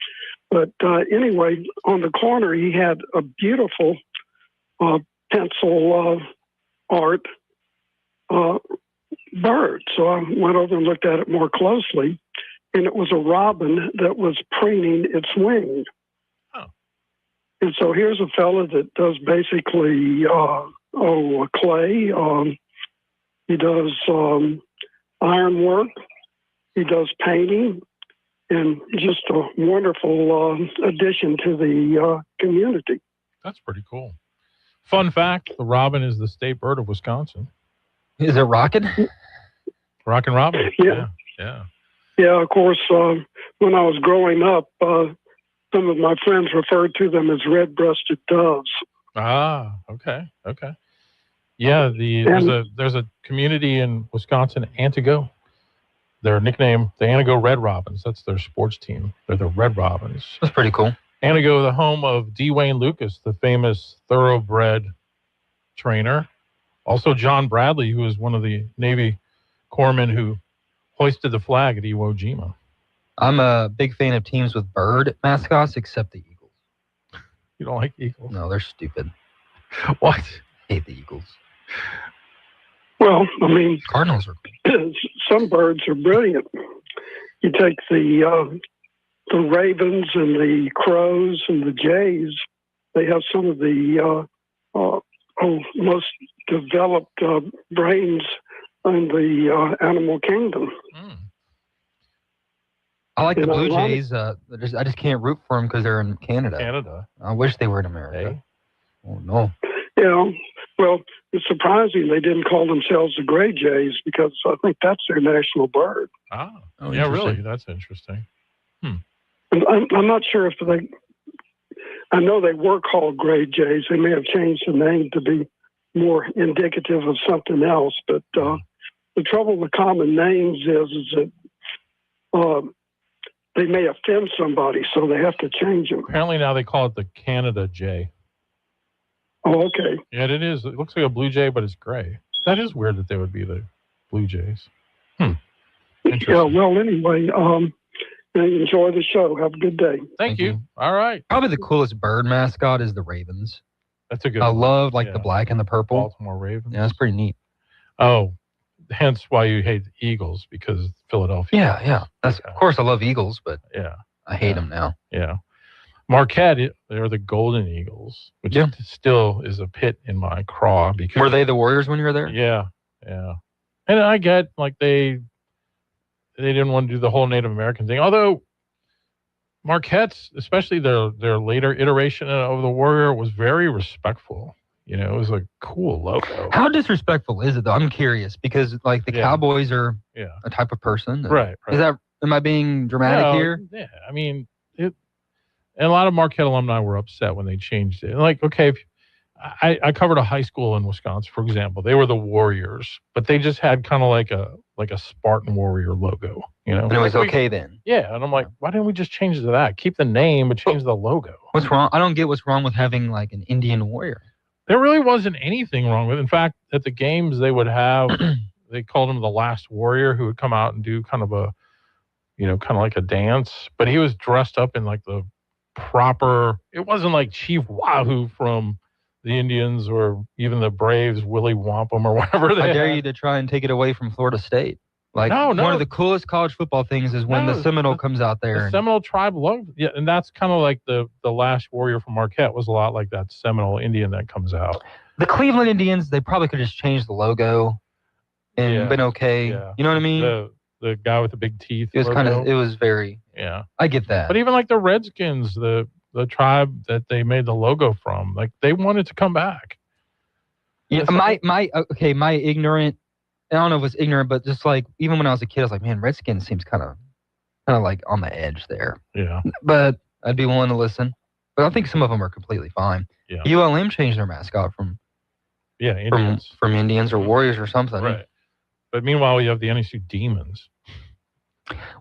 But anyway, on the corner, he had a beautiful pencil art bird. So I went over and looked at it more closely, and it was a robin that was preening its wing.
Oh.
And so here's a fella that does basically clay. He does ironwork. He does painting, and just a wonderful addition to the community.
That's pretty cool. Fun fact, the robin is the state bird of Wisconsin.
Is it rockin'?
Rockin' robin.
Yeah.
Yeah.
Yeah, of course, when I was growing up, some of my friends referred to them as red-breasted doves.
Ah, okay. Yeah, there's a community in Wisconsin, Antigo. Their nickname, the Antigo Red Robins. That's their sports team. They're the Red Robins.
That's pretty cool.
Antigo, the home of D. Wayne Lucas, the famous thoroughbred trainer. Also, John Bradley, who is one of the Navy corpsmen who hoisted the flag at Iwo Jima.
I'm a big fan of teams with bird mascots, except the Eagles.
You don't like Eagles?
No, they're stupid.
What?
Hate the Eagles.
Well, I mean,
Cardinals are
cool. Some birds are brilliant. You take the ravens and the crows and the jays. They have some of the most developed brains in the animal kingdom.
I like the Blue Jays. I just can't root for them because they're in Canada. I wish they were in America.
Hey.
Oh, no.
Yeah, well, it's surprising they didn't call themselves the Gray Jays because I think that's their national bird.
Ah, yeah, really? That's interesting.
I'm not sure if I know they were called Gray Jays. They may have changed the name to be more indicative of something else. But the trouble with common names is that they may offend somebody, so they have to change them.
Apparently now they call it the Canada Jay.
Oh, okay.
Yeah, it is. It looks like a blue jay, but it's gray. That is weird that they would be the Blue Jays.
Yeah, well, anyway, enjoy the show. Have a good day.
Thank you. All right.
Probably the coolest bird mascot is the Ravens.
That's a good
I
one.
love the black and the purple.
Baltimore Ravens.
Yeah, that's pretty neat.
Oh, hence why you hate the Eagles, because Philadelphia.
Yeah. Of course I love Eagles, but
yeah,
I hate them now.
Yeah. Marquette, they're the Golden Eagles, which still is a pit in my craw. Because
Were they the Warriors when you were there?
Yeah. And I get like they didn't want to do the whole Native American thing. Although Marquette's, especially their later iteration of the Warrior, was very respectful. It was a cool logo.
How disrespectful is it though? I'm curious because like the Cowboys are a type of person.
Right.
Am I being dramatic here?
Yeah. I mean, and a lot of Marquette alumni were upset when they changed it. Like, okay, I covered a high school in Wisconsin, for example. They were the Warriors, but they just had kind of like a Spartan Warrior logo,
And it was okay then.
Yeah, and I'm like, why didn't we just change it to that? Keep the name, but change the logo.
What's wrong? I don't get what's wrong with having like an Indian warrior.
There really wasn't anything wrong with it. In fact, at the games they would have, they called him the Last Warrior, who would come out and do kind of like a dance, but he was dressed up in like the proper. It wasn't like Chief Wahoo from the Indians or even the Braves, Willie Wampum or whatever they
I dare
had.
you to try and take it away from Florida State. Like
No.
one of the coolest college football things is when the Seminole comes out there.
The Seminole tribe logo. Yeah, and that's kind of like the Last Warrior from Marquette was a lot like that Seminole Indian that comes out.
The Cleveland Indians, they probably could have just changed the logo and been okay.
Yeah.
You know what I mean?
The guy with the big teeth.
It was
logo.
it was very.
Yeah.
I get that.
But even like the Redskins, the tribe that they made the logo from, like they wanted to come back.
Yeah, my ignorant. I don't know if it's ignorant, but just like even when I was a kid, I was like, man, Redskins seems kind of like on the edge there.
Yeah.
But I'd be willing to listen. But I think some of them are completely fine.
Yeah.
ULM changed their mascot from
Indians.
from Indians or Warriors or something.
Right. But meanwhile, you have the NSU Demons.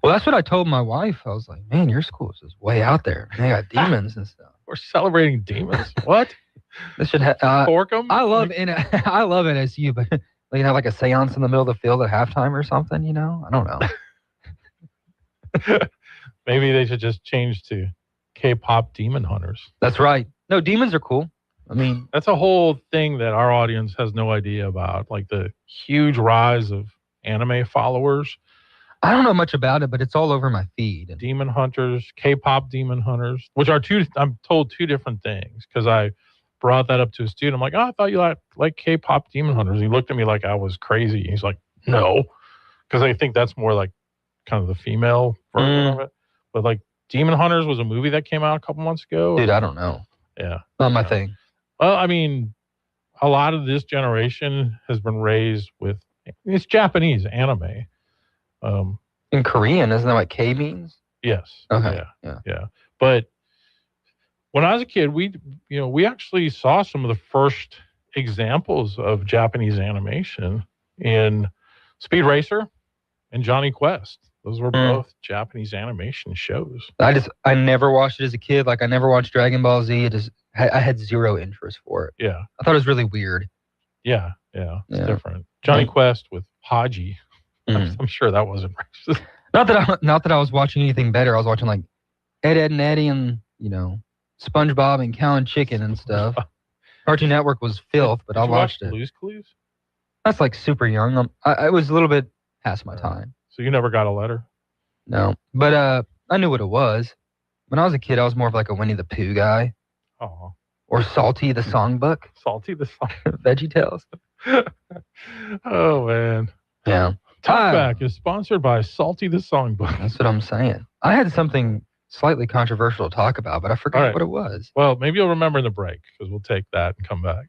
Well, that's what I told my wife. I was like, man, your school is just way out there. They got demons and stuff.
We're celebrating demons. What?
This should
Fork 'em?
I love NSU, but they have like a seance in the middle of the field at halftime or something, I don't know.
Maybe they should just change to K-pop Demon Hunters.
That's right. No, demons are cool. I mean,
that's a whole thing that our audience has no idea about, like the huge rise of anime followers.
I don't know much about it, but it's all over my feed.
Demon Hunters, K-pop Demon Hunters, which are I'm told two different things, because I brought that up to a student. I'm like, I thought you like K-pop Demon Hunters. He looked at me like I was crazy. He's like, no, because I think that's more like kind of the female version of it. But like Demon Hunters was a movie that came out a couple months ago.
Dude, I don't know.
Yeah.
Not my thing.
Well, I mean, a lot of this generation has been raised with, it's Japanese anime.
In Korean, isn't that what K means?
Yes.
Okay.
Yeah. But when I was a kid, we actually saw some of the first examples of Japanese animation in Speed Racer and Johnny Quest. Those were both Japanese animation shows.
I never watched it as a kid. Like I never watched Dragon Ball Z. I had zero interest for it.
Yeah.
I thought it was really weird.
Yeah. It's different. Johnny Quest with Haji. I'm sure that wasn't racist.
Not that I was watching anything better. I was watching like Ed, Edd and Eddy and SpongeBob and Cow and Chicken and stuff. Cartoon Network was filth, but I watched it.
Blue's Clues?
That's like super young. I was a little bit past my time.
So you never got a letter?
No, but I knew what it was. When I was a kid, I was more of like a Winnie the Pooh guy.
Oh.
Or Salty the Songbook.
Salty the Song.
VeggieTales.
Oh man.
Yeah.
Talkback is sponsored by Salty the Songbook.
That's what I'm saying. I had something slightly controversial to talk about, but I forgot what it was.
Well, maybe you'll remember in the break, because we'll take that and come back.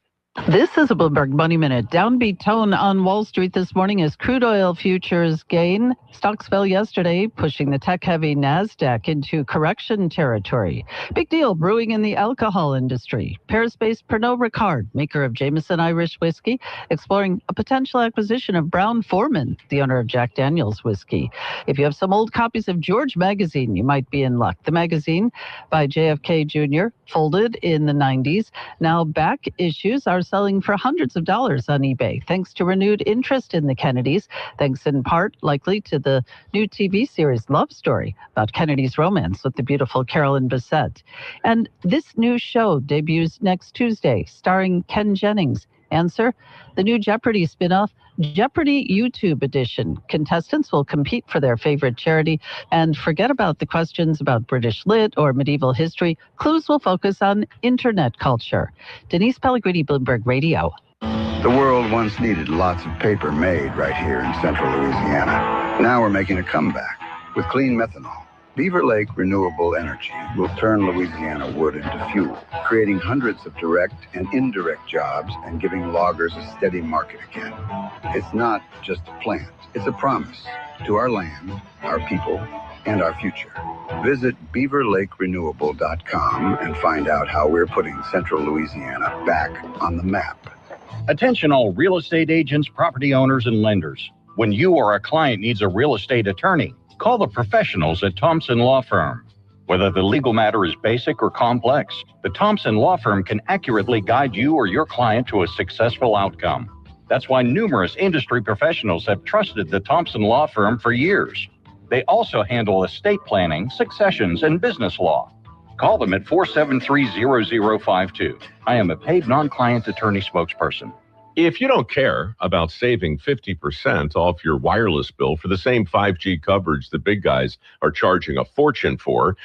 This is a Bloomberg Money Minute. Downbeat tone on Wall Street this morning as crude oil futures gain. Stocks fell yesterday, pushing the tech-heavy NASDAQ into correction territory. Big deal brewing in the alcohol industry. Paris-based Pernod Ricard, maker of Jameson Irish whiskey, exploring a potential acquisition of Brown-Forman, the owner of Jack Daniel's whiskey. If you have some old copies of George magazine, you might be in luck. The magazine by JFK Jr., folded in the 90s. Now back issues are selling for hundreds of dollars on eBay, thanks to renewed interest in the Kennedys, thanks in part likely to the new TV series Love Story about Kennedy's romance with the beautiful Carolyn Bessette. And this new show debuts next Tuesday, starring Ken Jennings. Answer: the new Jeopardy spinoff, Jeopardy YouTube Edition. Contestants will compete for their favorite charity and forget about the questions about British lit or medieval history. Clues will focus on internet culture. Denise Pellegrini, Bloomberg Radio.
The world once needed lots of paper made right here in central Louisiana. Now we're making a comeback with clean methanol. Beaver Lake Renewable Energy will turn Louisiana wood into fuel, creating hundreds of direct and indirect jobs and giving loggers a steady market again. It's not just a plant, it's a promise to our land, our people, and our future. Visit beaverlakerenewable.com and find out how we're putting central Louisiana back on the map.
Attention all real estate agents, property owners, and lenders. When you or a client needs a real estate attorney, call the professionals at Thompson Law Firm. Whether the legal matter is basic or complex, the Thompson Law Firm can accurately guide you or your client to a successful outcome. That's why numerous industry professionals have trusted the Thompson Law Firm for years. They also handle estate planning, successions, and business law. Call them at 473-0052. I am a paid non-client attorney spokesperson.
If you don't care about saving 50% off your wireless bill for the same 5G coverage the big guys are charging a fortune for,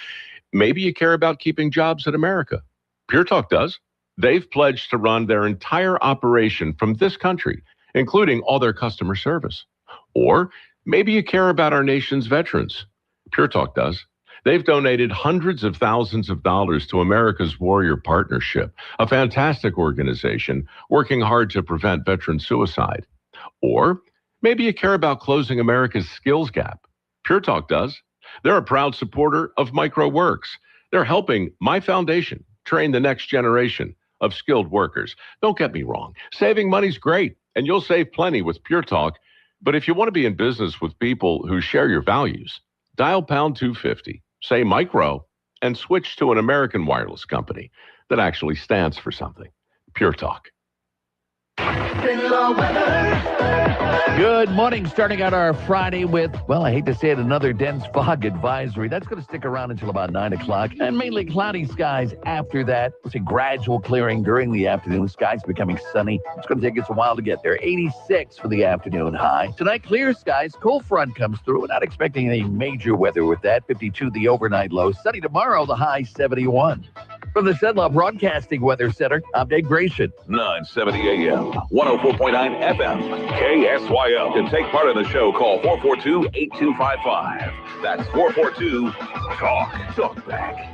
maybe you care about keeping jobs in America. Pure Talk does. They've pledged to run their entire operation from this country, including all their customer service. Or maybe you care about our nation's veterans. Pure Talk does. They've donated hundreds of thousands of dollars to America's Warrior Partnership, a fantastic organization working hard to prevent veteran suicide. Or maybe you care about closing America's skills gap. Pure Talk does. They're a proud supporter of MicroWorks. They're helping my foundation train the next generation of skilled workers. Don't get me wrong. Saving money's great, and you'll save plenty with Pure Talk. But if you want to be in business with people who share your values, dial pound 250. Say micro, and switch to an American wireless company that actually stands for something. Pure Talk.
Good morning. Starting out our Friday with, well, I hate to say it, another dense fog advisory. That's going to stick around until about 9 o'clock. And mainly cloudy skies after that. We'll see gradual clearing during the afternoon. Skies becoming sunny. It's going to take us a while to get there. 86 for the afternoon high. Tonight, clear skies. Cold front comes through. We're not expecting any major weather with that. 52 the overnight low. Sunny tomorrow, the high 71. From the Sedlaw Broadcasting Weather Center, I'm Dave Grayson.
970 AM, 104.9 FM, KSYO. To take part in the show, call 442-8255. That's 442-TALK. Talk back.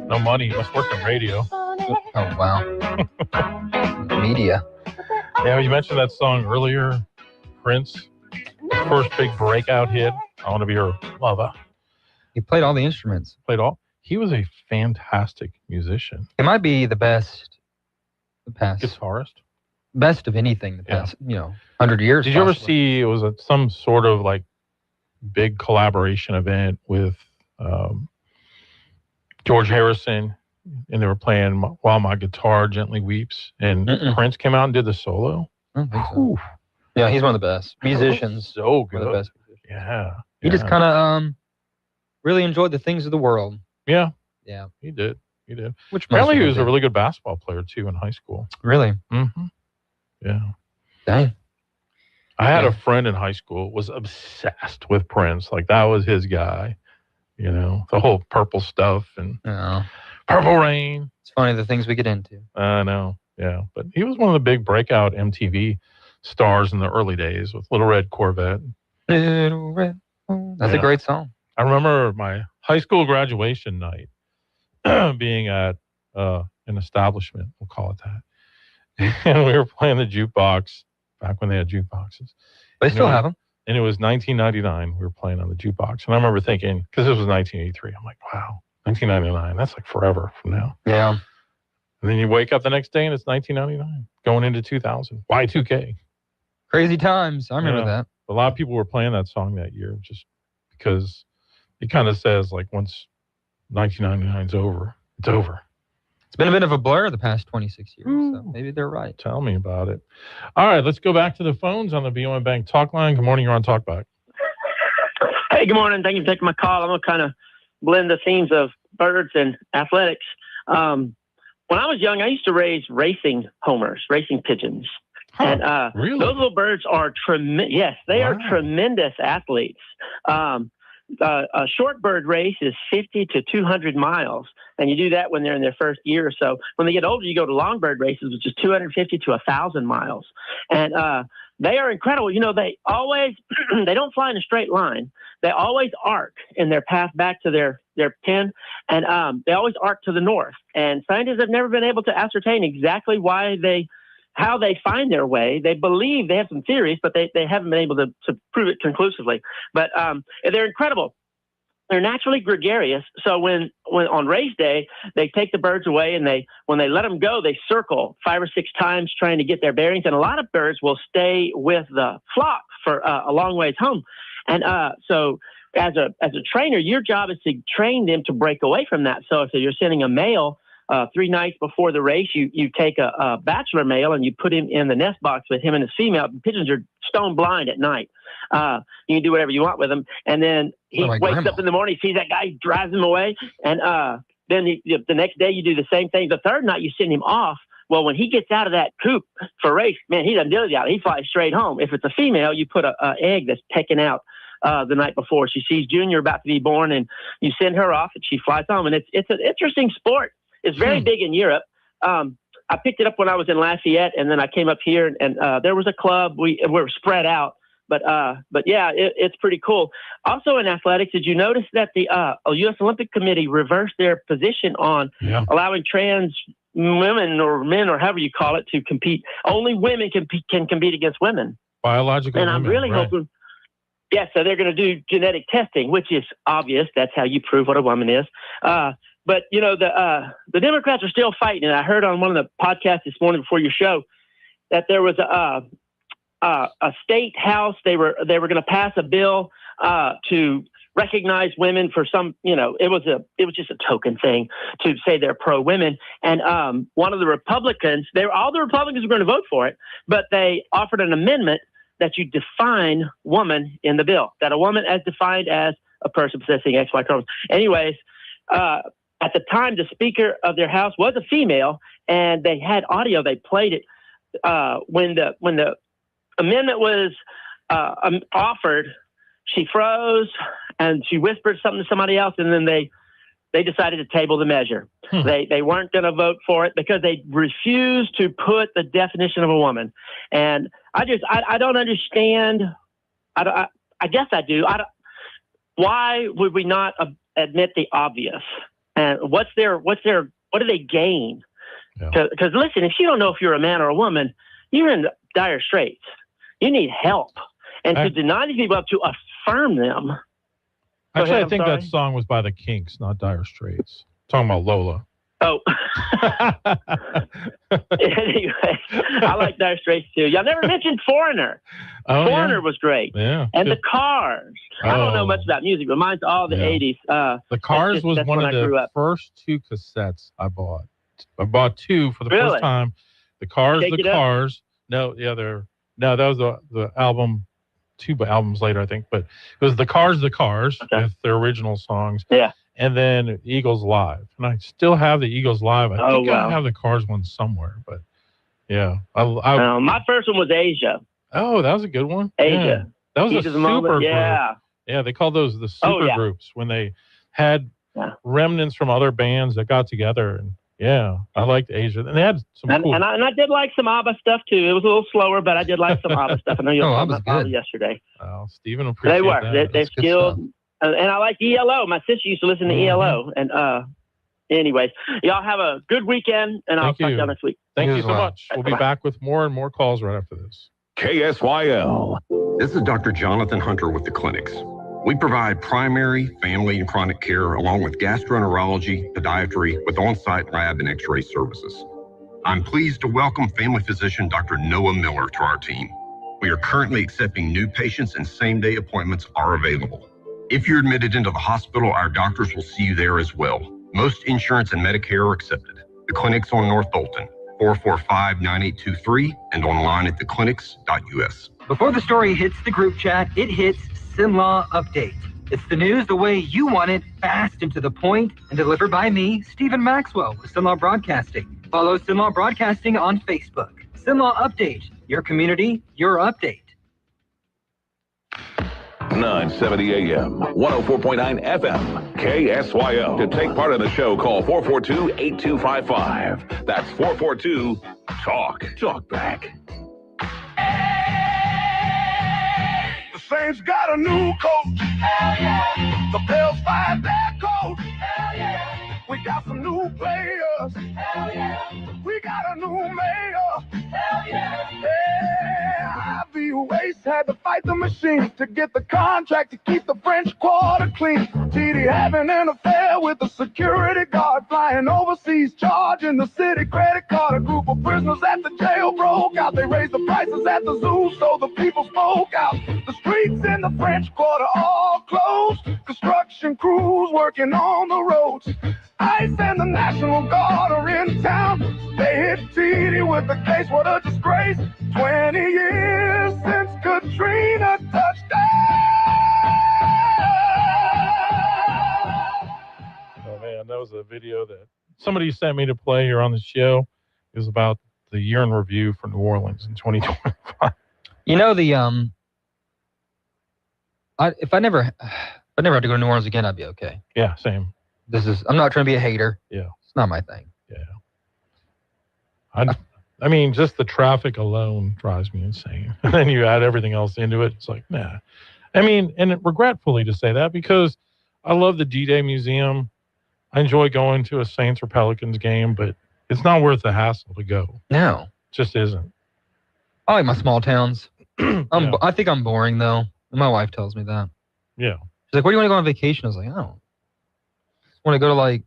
No money. You must work in radio.
Oh, wow. Media.
Yeah, you mentioned that song earlier, Prince. First big breakout hit. I Want to Be Your Lover.
He played all the instruments.
He was a fantastic musician.
He might be the best. The past.
Guitarist.
Best of anything the past, 100 years.
Did you ever see, it was some sort of like big collaboration event with George Harrison, and they were playing While My Guitar Gently Weeps, and Prince came out and did the solo?
I don't think so. Yeah, he's one of the best musicians.
So good.
One of the best musicians.
Yeah.
He just kind of really enjoyed the things of the world.
Yeah.
Yeah.
He did.
Which
apparently he was a really good basketball player too in high school.
Really?
Mm-hmm. Yeah.
Dang.
I had a friend in high school was obsessed with Prince. Like that was his guy. The whole purple stuff and Purple Rain.
It's funny the things we get into.
I know. Yeah. But he was one of the big breakout MTV stars in the early days with Little Red Corvette.
Little Red. That's a great song.
I remember my high school graduation night being at an establishment, we'll call it that. And we were playing the jukebox back when they had jukeboxes.
They still have them.
And it was 1999. We were playing on the jukebox. And I remember thinking, because this was 1983, I'm like, wow, 1999, that's like forever from now.
Yeah.
And then you wake up the next day and it's 1999, going into 2000. Y2K.
Crazy times. I remember that.
A lot of people were playing that song that year just because it kind of says, like, once 1999's over, it's over.
It's been a bit of a blur the past 26 years, so maybe they're right.
Tell me about it. All right, let's go back to the phones on the BOM Bank Talk Line. Good morning, you're on Talkback.
Hey, good morning. Thank you for taking my call. I'm going to kind of blend the themes of birds and athletics. When I was young, I used to raise racing homers, racing pigeons. And
really?
Those little birds are tremendous. Yes, they are tremendous athletes. A short bird race is 50 to 200 miles, and you do that when they're in their first year or so. When they get older, you go to long bird races, which is 250 to 1,000 miles. And they are incredible. You know, they always, they don't fly in a straight line. They always arc in their path back to their pen, and they always arc to the north. And scientists have never been able to ascertain exactly how they find their way. They believe they have some theories, but they haven't been able to prove it conclusively. But they're incredible. They're naturally gregarious. So when on race day, they take the birds away, and when they let them go, they circle 5 or 6 times trying to get their bearings. And a lot of birds will stay with the flock for a long ways home. And so as a trainer, your job is to train them to break away from that. So if you're sending a male 3 nights before the race, you take a bachelor male and you put him in the nest box with him and his female. Pigeons are stone blind at night. You can do whatever you want with them. And then he wakes up in the morning, sees that guy, drives him away. And then the next day you do the same thing. The third night you send him off. Well, when he gets out of that coop for a race, man, he doesn't do it out. He flies straight home. If it's a female, you put an egg that's taken out the night before. She sees Junior about to be born, and you send her off, and she flies home. And it's an interesting sport. It's very big in Europe. I picked it up when I was in Lafayette, and then I came up here, and there was a club. We were spread out, but yeah, it's pretty cool. Also in athletics, did you notice that the U.S. Olympic Committee reversed their position on allowing trans women or men or however you call it to compete? Only women can compete against women.
Biological
and
women,
I'm really
right.
hoping. Yeah, so they're going to do genetic testing, which is obvious. That's how you prove what a woman is. But you know, the Democrats are still fighting. And I heard on one of the podcasts this morning before your show that there was a state house. They were going to pass a bill to recognize women for some. You know, it was just a token thing to say they're pro women. And one of the Republicans, all the Republicans were going to vote for it, but they offered an amendment that you define woman in the bill. That a woman as defined as a person possessing XY chromosomes. Anyways. At the time, the Speaker of their House was a female, and they had audio. They played it when the amendment was offered. She froze and she whispered something to somebody else, and then they decided to table the measure. They weren't going to vote for it because they refused to put the definition of a woman. And I don't understand. I guess I do. Why would we not admit the obvious? And what do they gain? Because listen, if you don't know if you're a man or a woman, you're in dire straits. You need help. And to deny these people, to affirm them.
Actually, I think that song was by the Kinks, not Dire Straits. Talking about Lola.
Oh. Anyway, I like Dire Straits too. Y'all never mentioned Foreigner. Foreigner was great.
Yeah.
And the Cars. I don't know much about music, but mine's all the 80s.
The Cars was one of the first 2 cassettes I bought. I bought 2 for the first time. The Cars,
Shake
the
It Up.
Cars. No, that was the album. 2 albums later, I think, but it was the Cars, with their original songs.
Yeah.
And then Eagles Live. And I still have the Eagles Live. I think I have the Cars one somewhere, but yeah.
My first one was Asia.
Oh, that was a good one.
Asia.
Yeah. That was a super group.
Yeah.
Yeah, they called those the super groups when they had remnants from other bands that got together. And yeah, I liked Asia. And they had some cool...
And I did like some ABBA stuff too. It was a little slower, but I did like some ABBA stuff. I know you were talking about ABBA yesterday.
Oh, Stephen appreciated
They were.
that.
They're skilled. And I like ELO. My sister used to listen to ELO. And anyways, y'all have a good weekend, and I'll talk to y'all next week.
Thank you so much. We'll be back with more and more calls right after this.
KSYL.
This is Dr. Jonathan Hunter with the clinics. We provide primary, family, and chronic care along with gastroenterology, podiatry with on-site lab and x-ray services. I'm pleased to welcome family physician Dr. Noah Miller to our team. We are currently accepting new patients and same-day appointments are available. If you're admitted into the hospital, our doctors will see you there as well. Most insurance and Medicare are accepted. The clinic's on North Bolton, 445-9823, and online at theclinics.us.
Before the story hits the group chat, it hits SimLaw Update. It's the news the way you want it, fast and to the point, and delivered by me, Stephen Maxwell, with SimLaw Broadcasting. Follow SimLaw Broadcasting on Facebook. SimLaw Update, your community, your update.
970 AM, 104.9 FM, KSYO. To take part in the show, call 442-8255. That's 442-TALK. Talk back.
The Saints got a new coach. Hell yeah. The Bills fired their coach. Hell yeah. We got some new players. Hell yeah. We got a new mayor. Hell yeah. Yeah. Ivy Waste had to fight the machine to get the contract to keep the French Quarter clean. TD having an affair with the security guard, flying overseas, charging the city credit card. A group of prisoners at the jail broke out. They raised the prices at the zoo, so the people spoke out. The streets in the French Quarter all closed. Construction crews working on the roads. ICE and the National Guard are in town. They hit TD with the case. What a disgrace. 20 years since Katrina touched
Oh man, that was a video that somebody sent me to play here on the show. It was about the year in review for New Orleans in 2025.
You know, if I never had to go to New Orleans again, I'd be okay.
Yeah, same.
I'm not trying to be a hater.
Yeah.
It's not my thing.
Yeah. I mean, just the traffic alone drives me insane. And then you add everything else into it. It's like, nah. I mean, and regretfully to say that, because I love the D-Day Museum. I enjoy going to a Saints or Pelicans game, but it's not worth the hassle to go.
No.
It just isn't.
I like my small towns. I think I'm boring, though. My wife tells me that.
Yeah.
She's like, where do you want to go on vacation? I was like, oh. Want to go to, like,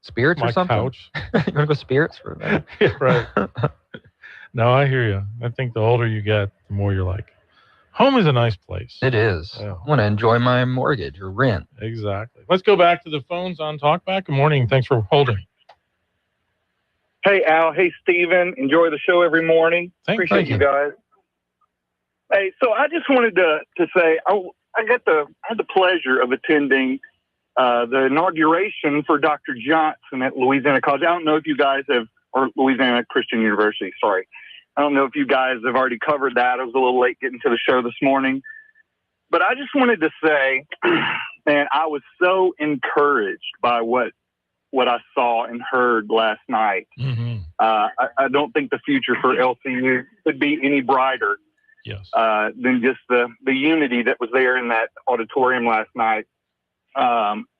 Spirits or something?
Couch.
You want to go Spirits for a minute?
Yeah, right. No, I hear you. I think the older you get, the more you're like, home is a nice place.
It is.
Yeah.
I want to enjoy my mortgage or rent.
Exactly. Let's go back to the phones on Talkback. Good morning. Thanks for holding.
Hey, Al. Hey, Steven. Enjoy the show every morning. Appreciate you guys. Hey, so I just wanted to say I had the pleasure of attending the inauguration for Dr. Johnson at Louisiana College. I don't know if you guys or Louisiana Christian University, sorry. I don't know if you guys have already covered that. I was a little late getting to the show this morning. But I just wanted to say, man, I was so encouraged by what I saw and heard last night.
Mm-hmm.
I don't think the future for LCU could be any brighter than just the unity that was there in that auditorium last night.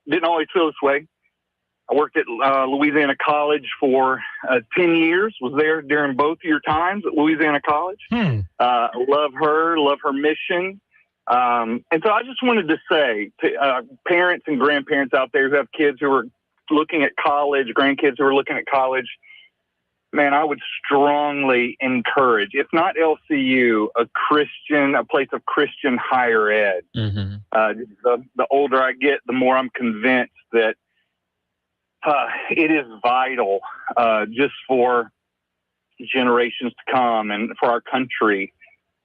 Didn't always feel this way. I worked at Louisiana College for 10 years, was there during both of your times at Louisiana College. Love her mission. And so I just wanted to say to parents and grandparents out there who have kids who are looking at college, grandkids who are looking at college, man, I would strongly encourage, if not LCU, a place of Christian higher ed.
Mm-hmm.
The older I get, the more I'm convinced that it is vital just for generations to come and for our country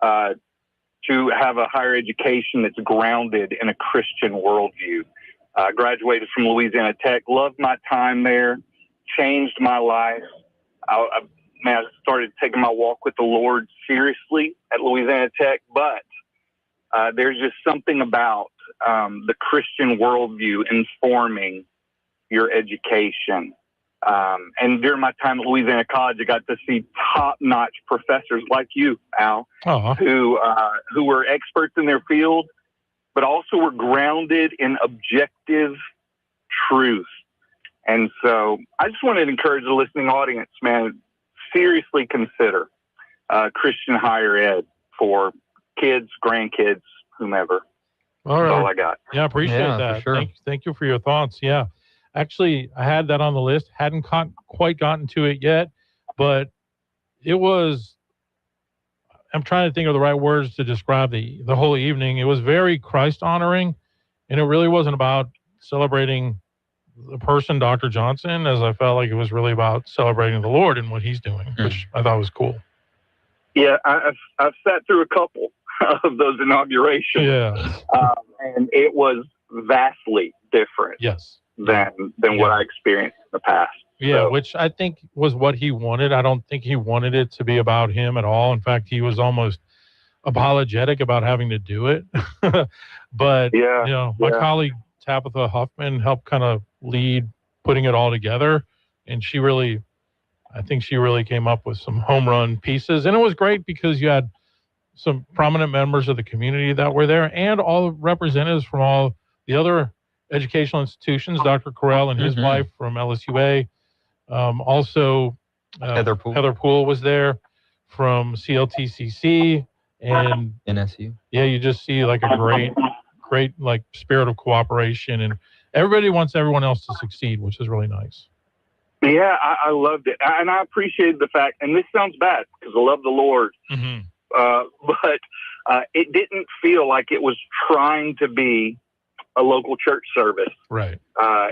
to have a higher education that's grounded in a Christian worldview. I graduated from Louisiana Tech, loved my time there, changed my life. I started taking my walk with the Lord seriously at Louisiana Tech, but there's just something about the Christian worldview informing your education. And during my time at Louisiana College, I got to see top-notch professors like you, Al, who were experts in their field, but also were grounded in objective truth. And so I just wanted to encourage the listening audience, man, seriously consider Christian higher ed for kids, grandkids, whomever.
All right.
That's all I got.
Yeah, appreciate that.
For sure.
Thank you for your thoughts. Yeah. Actually, I had that on the list. Hadn't quite gotten to it yet. but it was, I'm trying to think of the right words to describe the whole evening. It was very Christ honoring, and it really wasn't about celebrating the person, Dr. Johnson, as I felt like it was really about celebrating the Lord and what he's doing, which I thought was cool.
Yeah, I've sat through a couple of those inaugurations.
Yeah.
And it was vastly different.
Yes.
Than what I experienced in the past.
Yeah,
So,
which I think was what he wanted. I don't think he wanted it to be about him at all. In fact, he was almost apologetic about having to do it. But, my colleague Tabitha Huffman helped kind of lead putting it all together. And I think she really came up with some home run pieces. And it was great because you had some prominent members of the community that were there and all representatives from all the other educational institutions, Dr. Correll and his wife from LSUA. Also, Heather Poole was there from CLTCC and
NSU.
Yeah, you just see like a great like spirit of cooperation, and everybody wants everyone else to succeed, which is really nice.
Yeah, I loved it. And I appreciated the fact, and this sounds bad because I love the Lord, but it didn't feel like it was trying to be a local church service.
Right.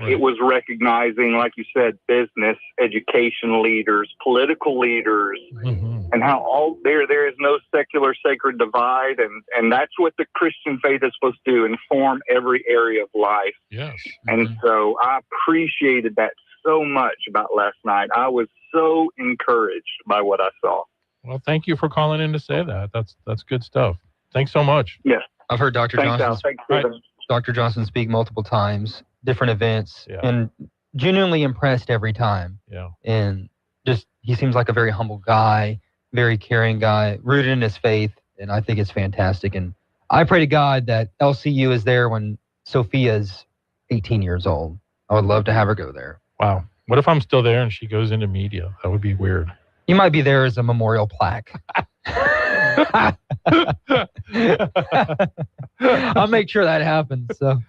It was recognizing, like you said, business, education leaders, political leaders, and how all there is no secular sacred divide, and that's what the Christian faith is supposed to do, inform every area of life.
Yes.
And so I appreciated that so much about last night. I was so encouraged by what I saw.
Well, thank you for calling in to say that. That's good stuff. Thanks so much.
Yes.
I've heard Dr. Dr. Johnson speak multiple times, different events, and genuinely impressed every time.
Yeah.
And just, he seems like a very humble guy, very caring guy, rooted in his faith, and I think it's fantastic. And I pray to God that LCU is there when Sophia's 18 years old. I would love to have her go there.
Wow. What if I'm still there and she goes into media? That would be weird.
You might be there as a memorial plaque. I'll make sure that happens. So,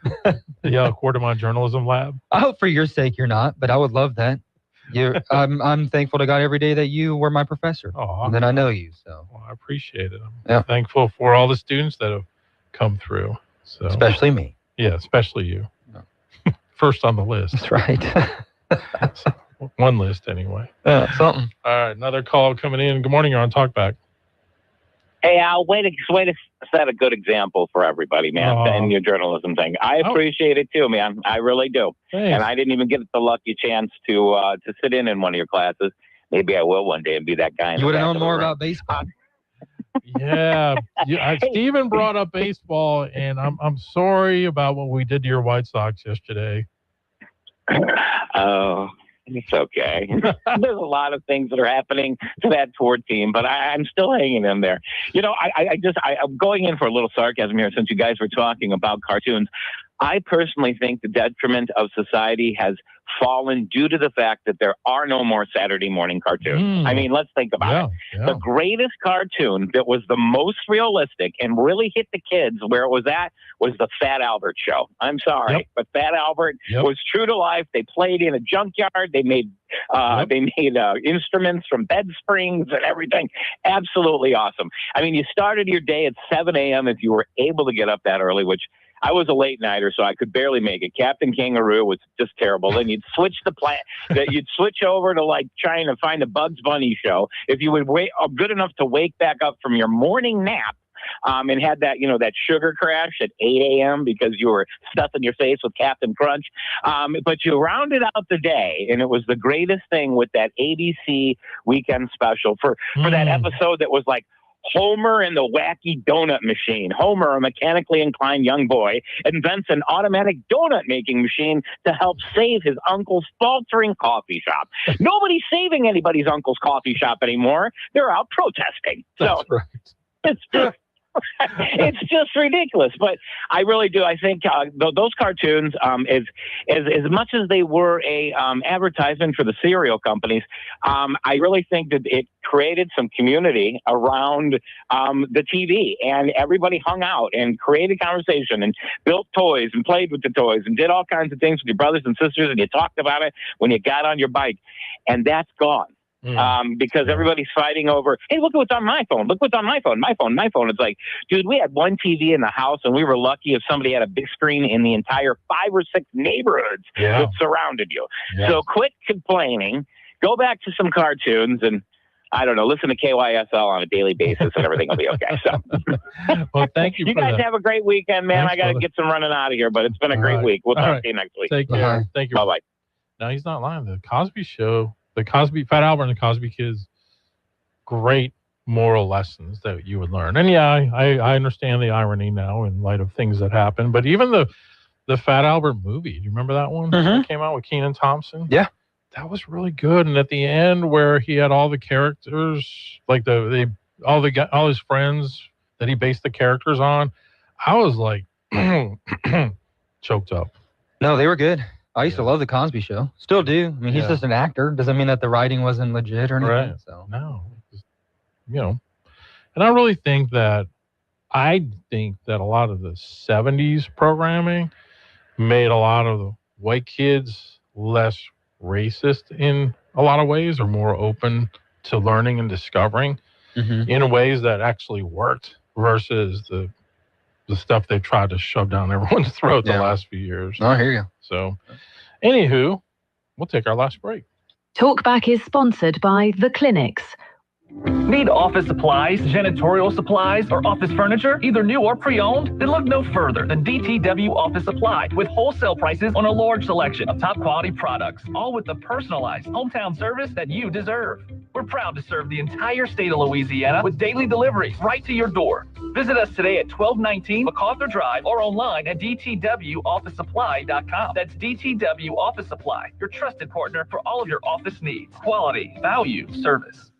yeah, Quartermont Journalism Lab.
I hope for your sake you're not, but I would love that. I'm thankful to God every day that you were my professor, and that I know you. So,
I appreciate it. I'm thankful for all the students that have come through. So,
especially me.
Yeah, especially you. First on the list.
That's right.
One list anyway.
Something.
All right, another call coming in. Good morning. You're on Talkback.
Hey, Al, way to set a good example for everybody, man, and your journalism thing. I appreciate it too, man. I really do.
Thanks.
And I didn't even get the lucky chance to sit in one of your classes. Maybe I will one day and be that guy.
You would have known more about baseball.
Yeah, Steven brought up baseball, and I'm sorry about what we did to your White Sox yesterday.
Oh. It's okay. There's a lot of things that are happening to that tour team, but I'm still hanging in there. I'm going in for a little sarcasm here since you guys were talking about cartoons. I personally think the detriment of society has fallen due to the fact that there are no more Saturday morning cartoons. I mean, let's think about it. The greatest cartoon that was the most realistic and really hit the kids where it was at was the Fat Albert Show. I'm sorry, but Fat Albert was true to life. They played in a junkyard. They made instruments from bed springs and everything. Absolutely awesome. I mean, you started your day at 7 a.m. if you were able to get up that early, which I was a late nighter, so I could barely make it. Captain Kangaroo was just terrible. Then you'd switch you'd switch over to like trying to find a Bugs Bunny show. If you would wait good enough to wake back up from your morning nap, and had that, that sugar crash at 8 a.m. because you were stuffing your face with Captain Crunch. But you rounded out the day, and it was the greatest thing with that ABC weekend special for that episode that was like Homer and the Wacky Donut Machine. Homer, a mechanically inclined young boy, invents an automatic donut making machine to help save his uncle's faltering coffee shop. Nobody's saving anybody's uncle's coffee shop anymore. They're out protesting. So it's just ridiculous. But I really do. I think those cartoons, as much as they were a advertisement for the cereal companies, I really think that it created some community around the TV, and everybody hung out and created conversation and built toys and played with the toys and did all kinds of things with your brothers and sisters, and you talked about it when you got on your bike, and that's gone. because everybody's fighting over, hey, look what's on my phone. Look what's on my phone. My phone. It's like, dude, we had one TV in the house, and we were lucky if somebody had a big screen in the entire 5 or 6 neighborhoods that surrounded you. Yeah. So quit complaining. Go back to some cartoons and, I don't know, listen to KYSL on a daily basis and everything will be okay. So,
well, thank you.
You guys have a great weekend, man. I got to get some running out of here, but it's been a great week. We'll talk to you next week.
Take care. Thank you.
Bye-bye.
No, he's not lying. The Cosby Show, Fat Albert and the Cosby Kids, great moral lessons that you would learn. And yeah, I understand the irony now in light of things that happened. But even the Fat Albert movie, do you remember that one that came out with Kenan Thompson?
Yeah.
That was really good. And at the end, where he had all the characters, like all his friends that he based the characters on, I was like choked up.
No, they were good. I used to love the Cosby Show. Still do. I mean, he's just an actor. Doesn't mean that the writing wasn't legit or anything.
Right.
So
no, and I really think that a lot of the 70s programming made a lot of the white kids less racist in a lot of ways, or more open to learning and discovering in ways that actually worked versus the stuff they tried to shove down everyone's throat the last few years.
I hear you.
So, anywho, we'll take our last break.
Talkback is sponsored by The Clinics.
Need office supplies, janitorial supplies, or office furniture, either new or pre-owned? Then look no further than DTW Office Supply, with wholesale prices on a large selection of top quality products, all with the personalized hometown service that you deserve. We're proud to serve the entire state of Louisiana with daily deliveries right to your door. Visit us today at 1219 MacArthur Drive or online at dtwofficesupply.com. That's DTW Office Supply, your trusted partner for all of your office needs. Quality, value, service.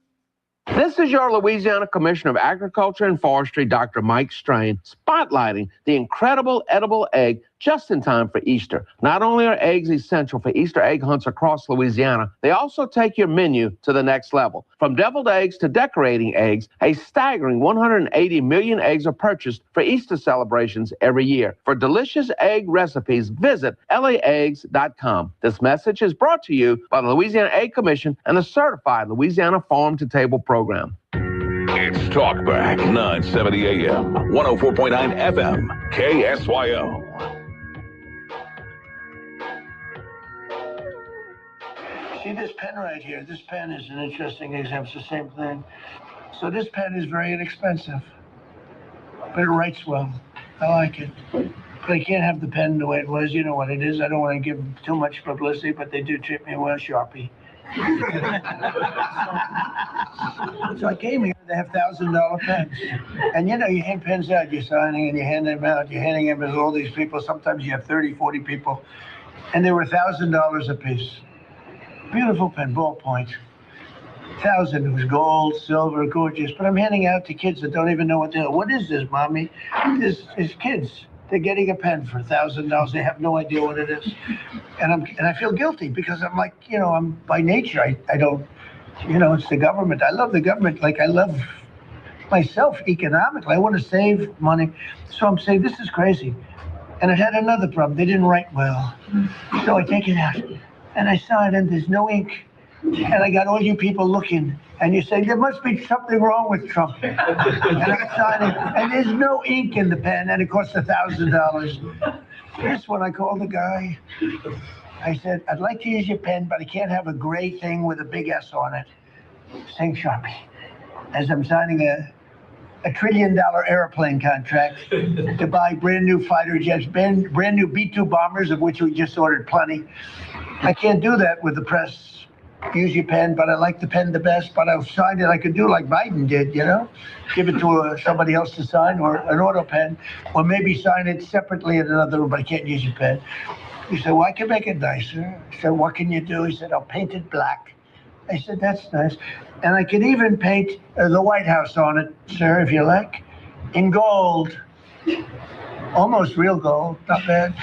This is your Louisiana Commissioner of Agriculture and Forestry, Dr. Mike Strain, spotlighting the incredible edible egg just in time for Easter. Not only are eggs essential for Easter egg hunts across Louisiana, they also take your menu to the next level. From deviled eggs to decorating eggs, a staggering 180 million eggs are purchased for Easter celebrations every year. For delicious egg recipes, visit laeggs.com. This message is brought to you by the Louisiana Egg Commission and the Certified Louisiana Farm to Table program.
It's Talkback 970 AM, 104.9 FM, KSYO.
See this pen right here? This pen is an interesting example. It's the same thing. So this pen is very inexpensive, but it writes well. I like it. But I can't have the pen the way it was. You know what it is. I don't want to give too much publicity, but they do treat me well, Sharpie. So I came here, they have $1,000 pens. And you know, you hand pens out, you're signing and you hand them out, you're handing them to all these people. Sometimes you have 30, 40 people. And they were $1,000 a piece. Beautiful pen, ballpoint. 1,000. It was gold, silver, gorgeous. But I'm handing out to kids that don't even know what they're. What is this, Mommy? This is kids. They're getting a pen for $1,000. They have no idea what it is, and I feel guilty because I'm like, you know, I'm by nature. I don't, you know, it's the government. I love the government like I love myself economically. I want to save money, so I'm saying this is crazy. And it had another problem. They didn't write well, so I take it out. And I saw it, and there's no ink. And I got all you people looking, and you say, there must be something wrong with Trump. And I'm signing, and there's no ink in the pen, and it costs $1,000. This one, I called the guy. I said, I'd like to use your pen, but I can't have a gray thing with a big S on it. Saying Sharpie. As I'm signing a $1 trillion airplane contract to buy brand new fighter jets, brand new B-2 bombers, of which we just ordered plenty. I can't do that with the press. Use your pen, but I like the pen the best. But I've signed it. I could do like Biden did, you know, give it to somebody else to sign, or an auto pen, or maybe sign it separately in another room. But I can't use your pen. He said, well, I can make it nicer. I said, what can you do? He said, I'll paint it black. I said, that's nice. And I could even paint the White House on it, sir, if you like, in gold. Almost real gold, not bad.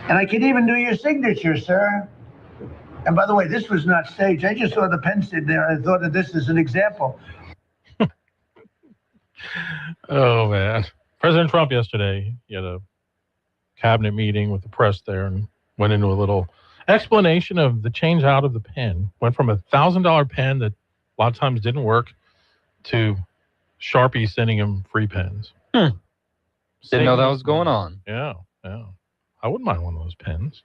And I could even do your signature, sir. And by the way, this was not staged. I just saw the pen sit there. I thought of this as an example.
Oh, man. President Trump yesterday, he had a cabinet meeting with the press there and went into a little explanation of the change out of the pen. Went from $1,000 pen that a lot of times didn't work, to Sharpie sending him free pens.
Didn't know that was going on.
Yeah. I wouldn't mind one of those pens.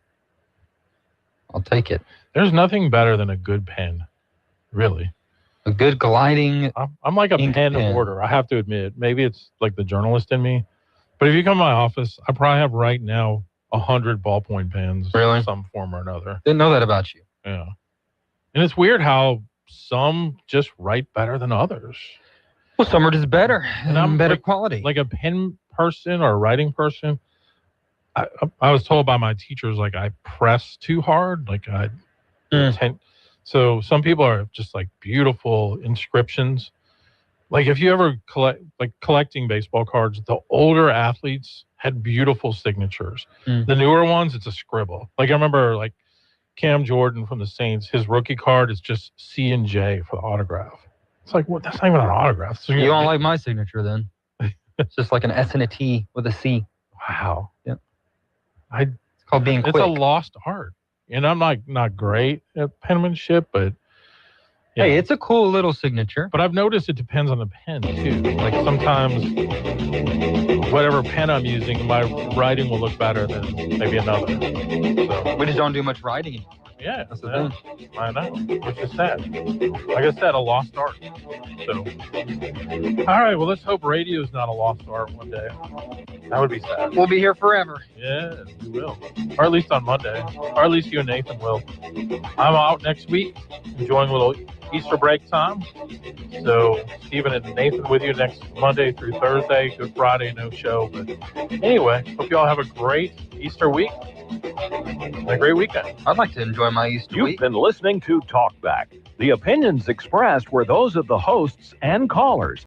I'll take it.
There's nothing better than a good pen, really.
A good gliding.
I'm like a pen hoarder, I have to admit. Maybe it's like the journalist in me. But if you come to my office, I probably have right now 100 ballpoint pens in some form or another.
Didn't know that about you.
Yeah. And it's weird how some just write better than others.
Well, some are just better and I'm better
like,
quality.
Like a pen person or a writing person, I was told by my teachers, like, I press too hard. Like so some people are just like beautiful inscriptions. Like if you ever collecting baseball cards, the older athletes had beautiful signatures. The newer ones, it's a scribble. Like I remember like Cam Jordan from the Saints, his rookie card is just C and J for the autograph. It's like, what? That's not even an autograph. So
you don't like my signature then? It's just like an S and a T with a C.
Wow.
Yeah.
It's
called being quick.
It's a lost art. And I'm not great at penmanship, but
yeah. Hey, it's a cool little signature.
But I've noticed it depends on the pen too. Like sometimes whatever pen I'm using, my writing will look better than maybe another. So
we just don't do much writing anymore.
Yeah, that's the thing. I know, which is sad. Like I said, a lost art. So, all right, well, let's hope radio's not a lost art one day. That would be sad.
We'll be here forever.
Yeah, we will. Or at least on Monday. Or at least you and Nathan will. I'm out next week, enjoying a little Easter break time. So, Stephen and Nathan with you next Monday through Thursday. Good Friday, no show. But anyway, hope you all have a great Easter week. And a great weekend.
I'd like to enjoy my Easter
You've
week.
been listening to Talkback. The opinions expressed were those of the hosts and callers.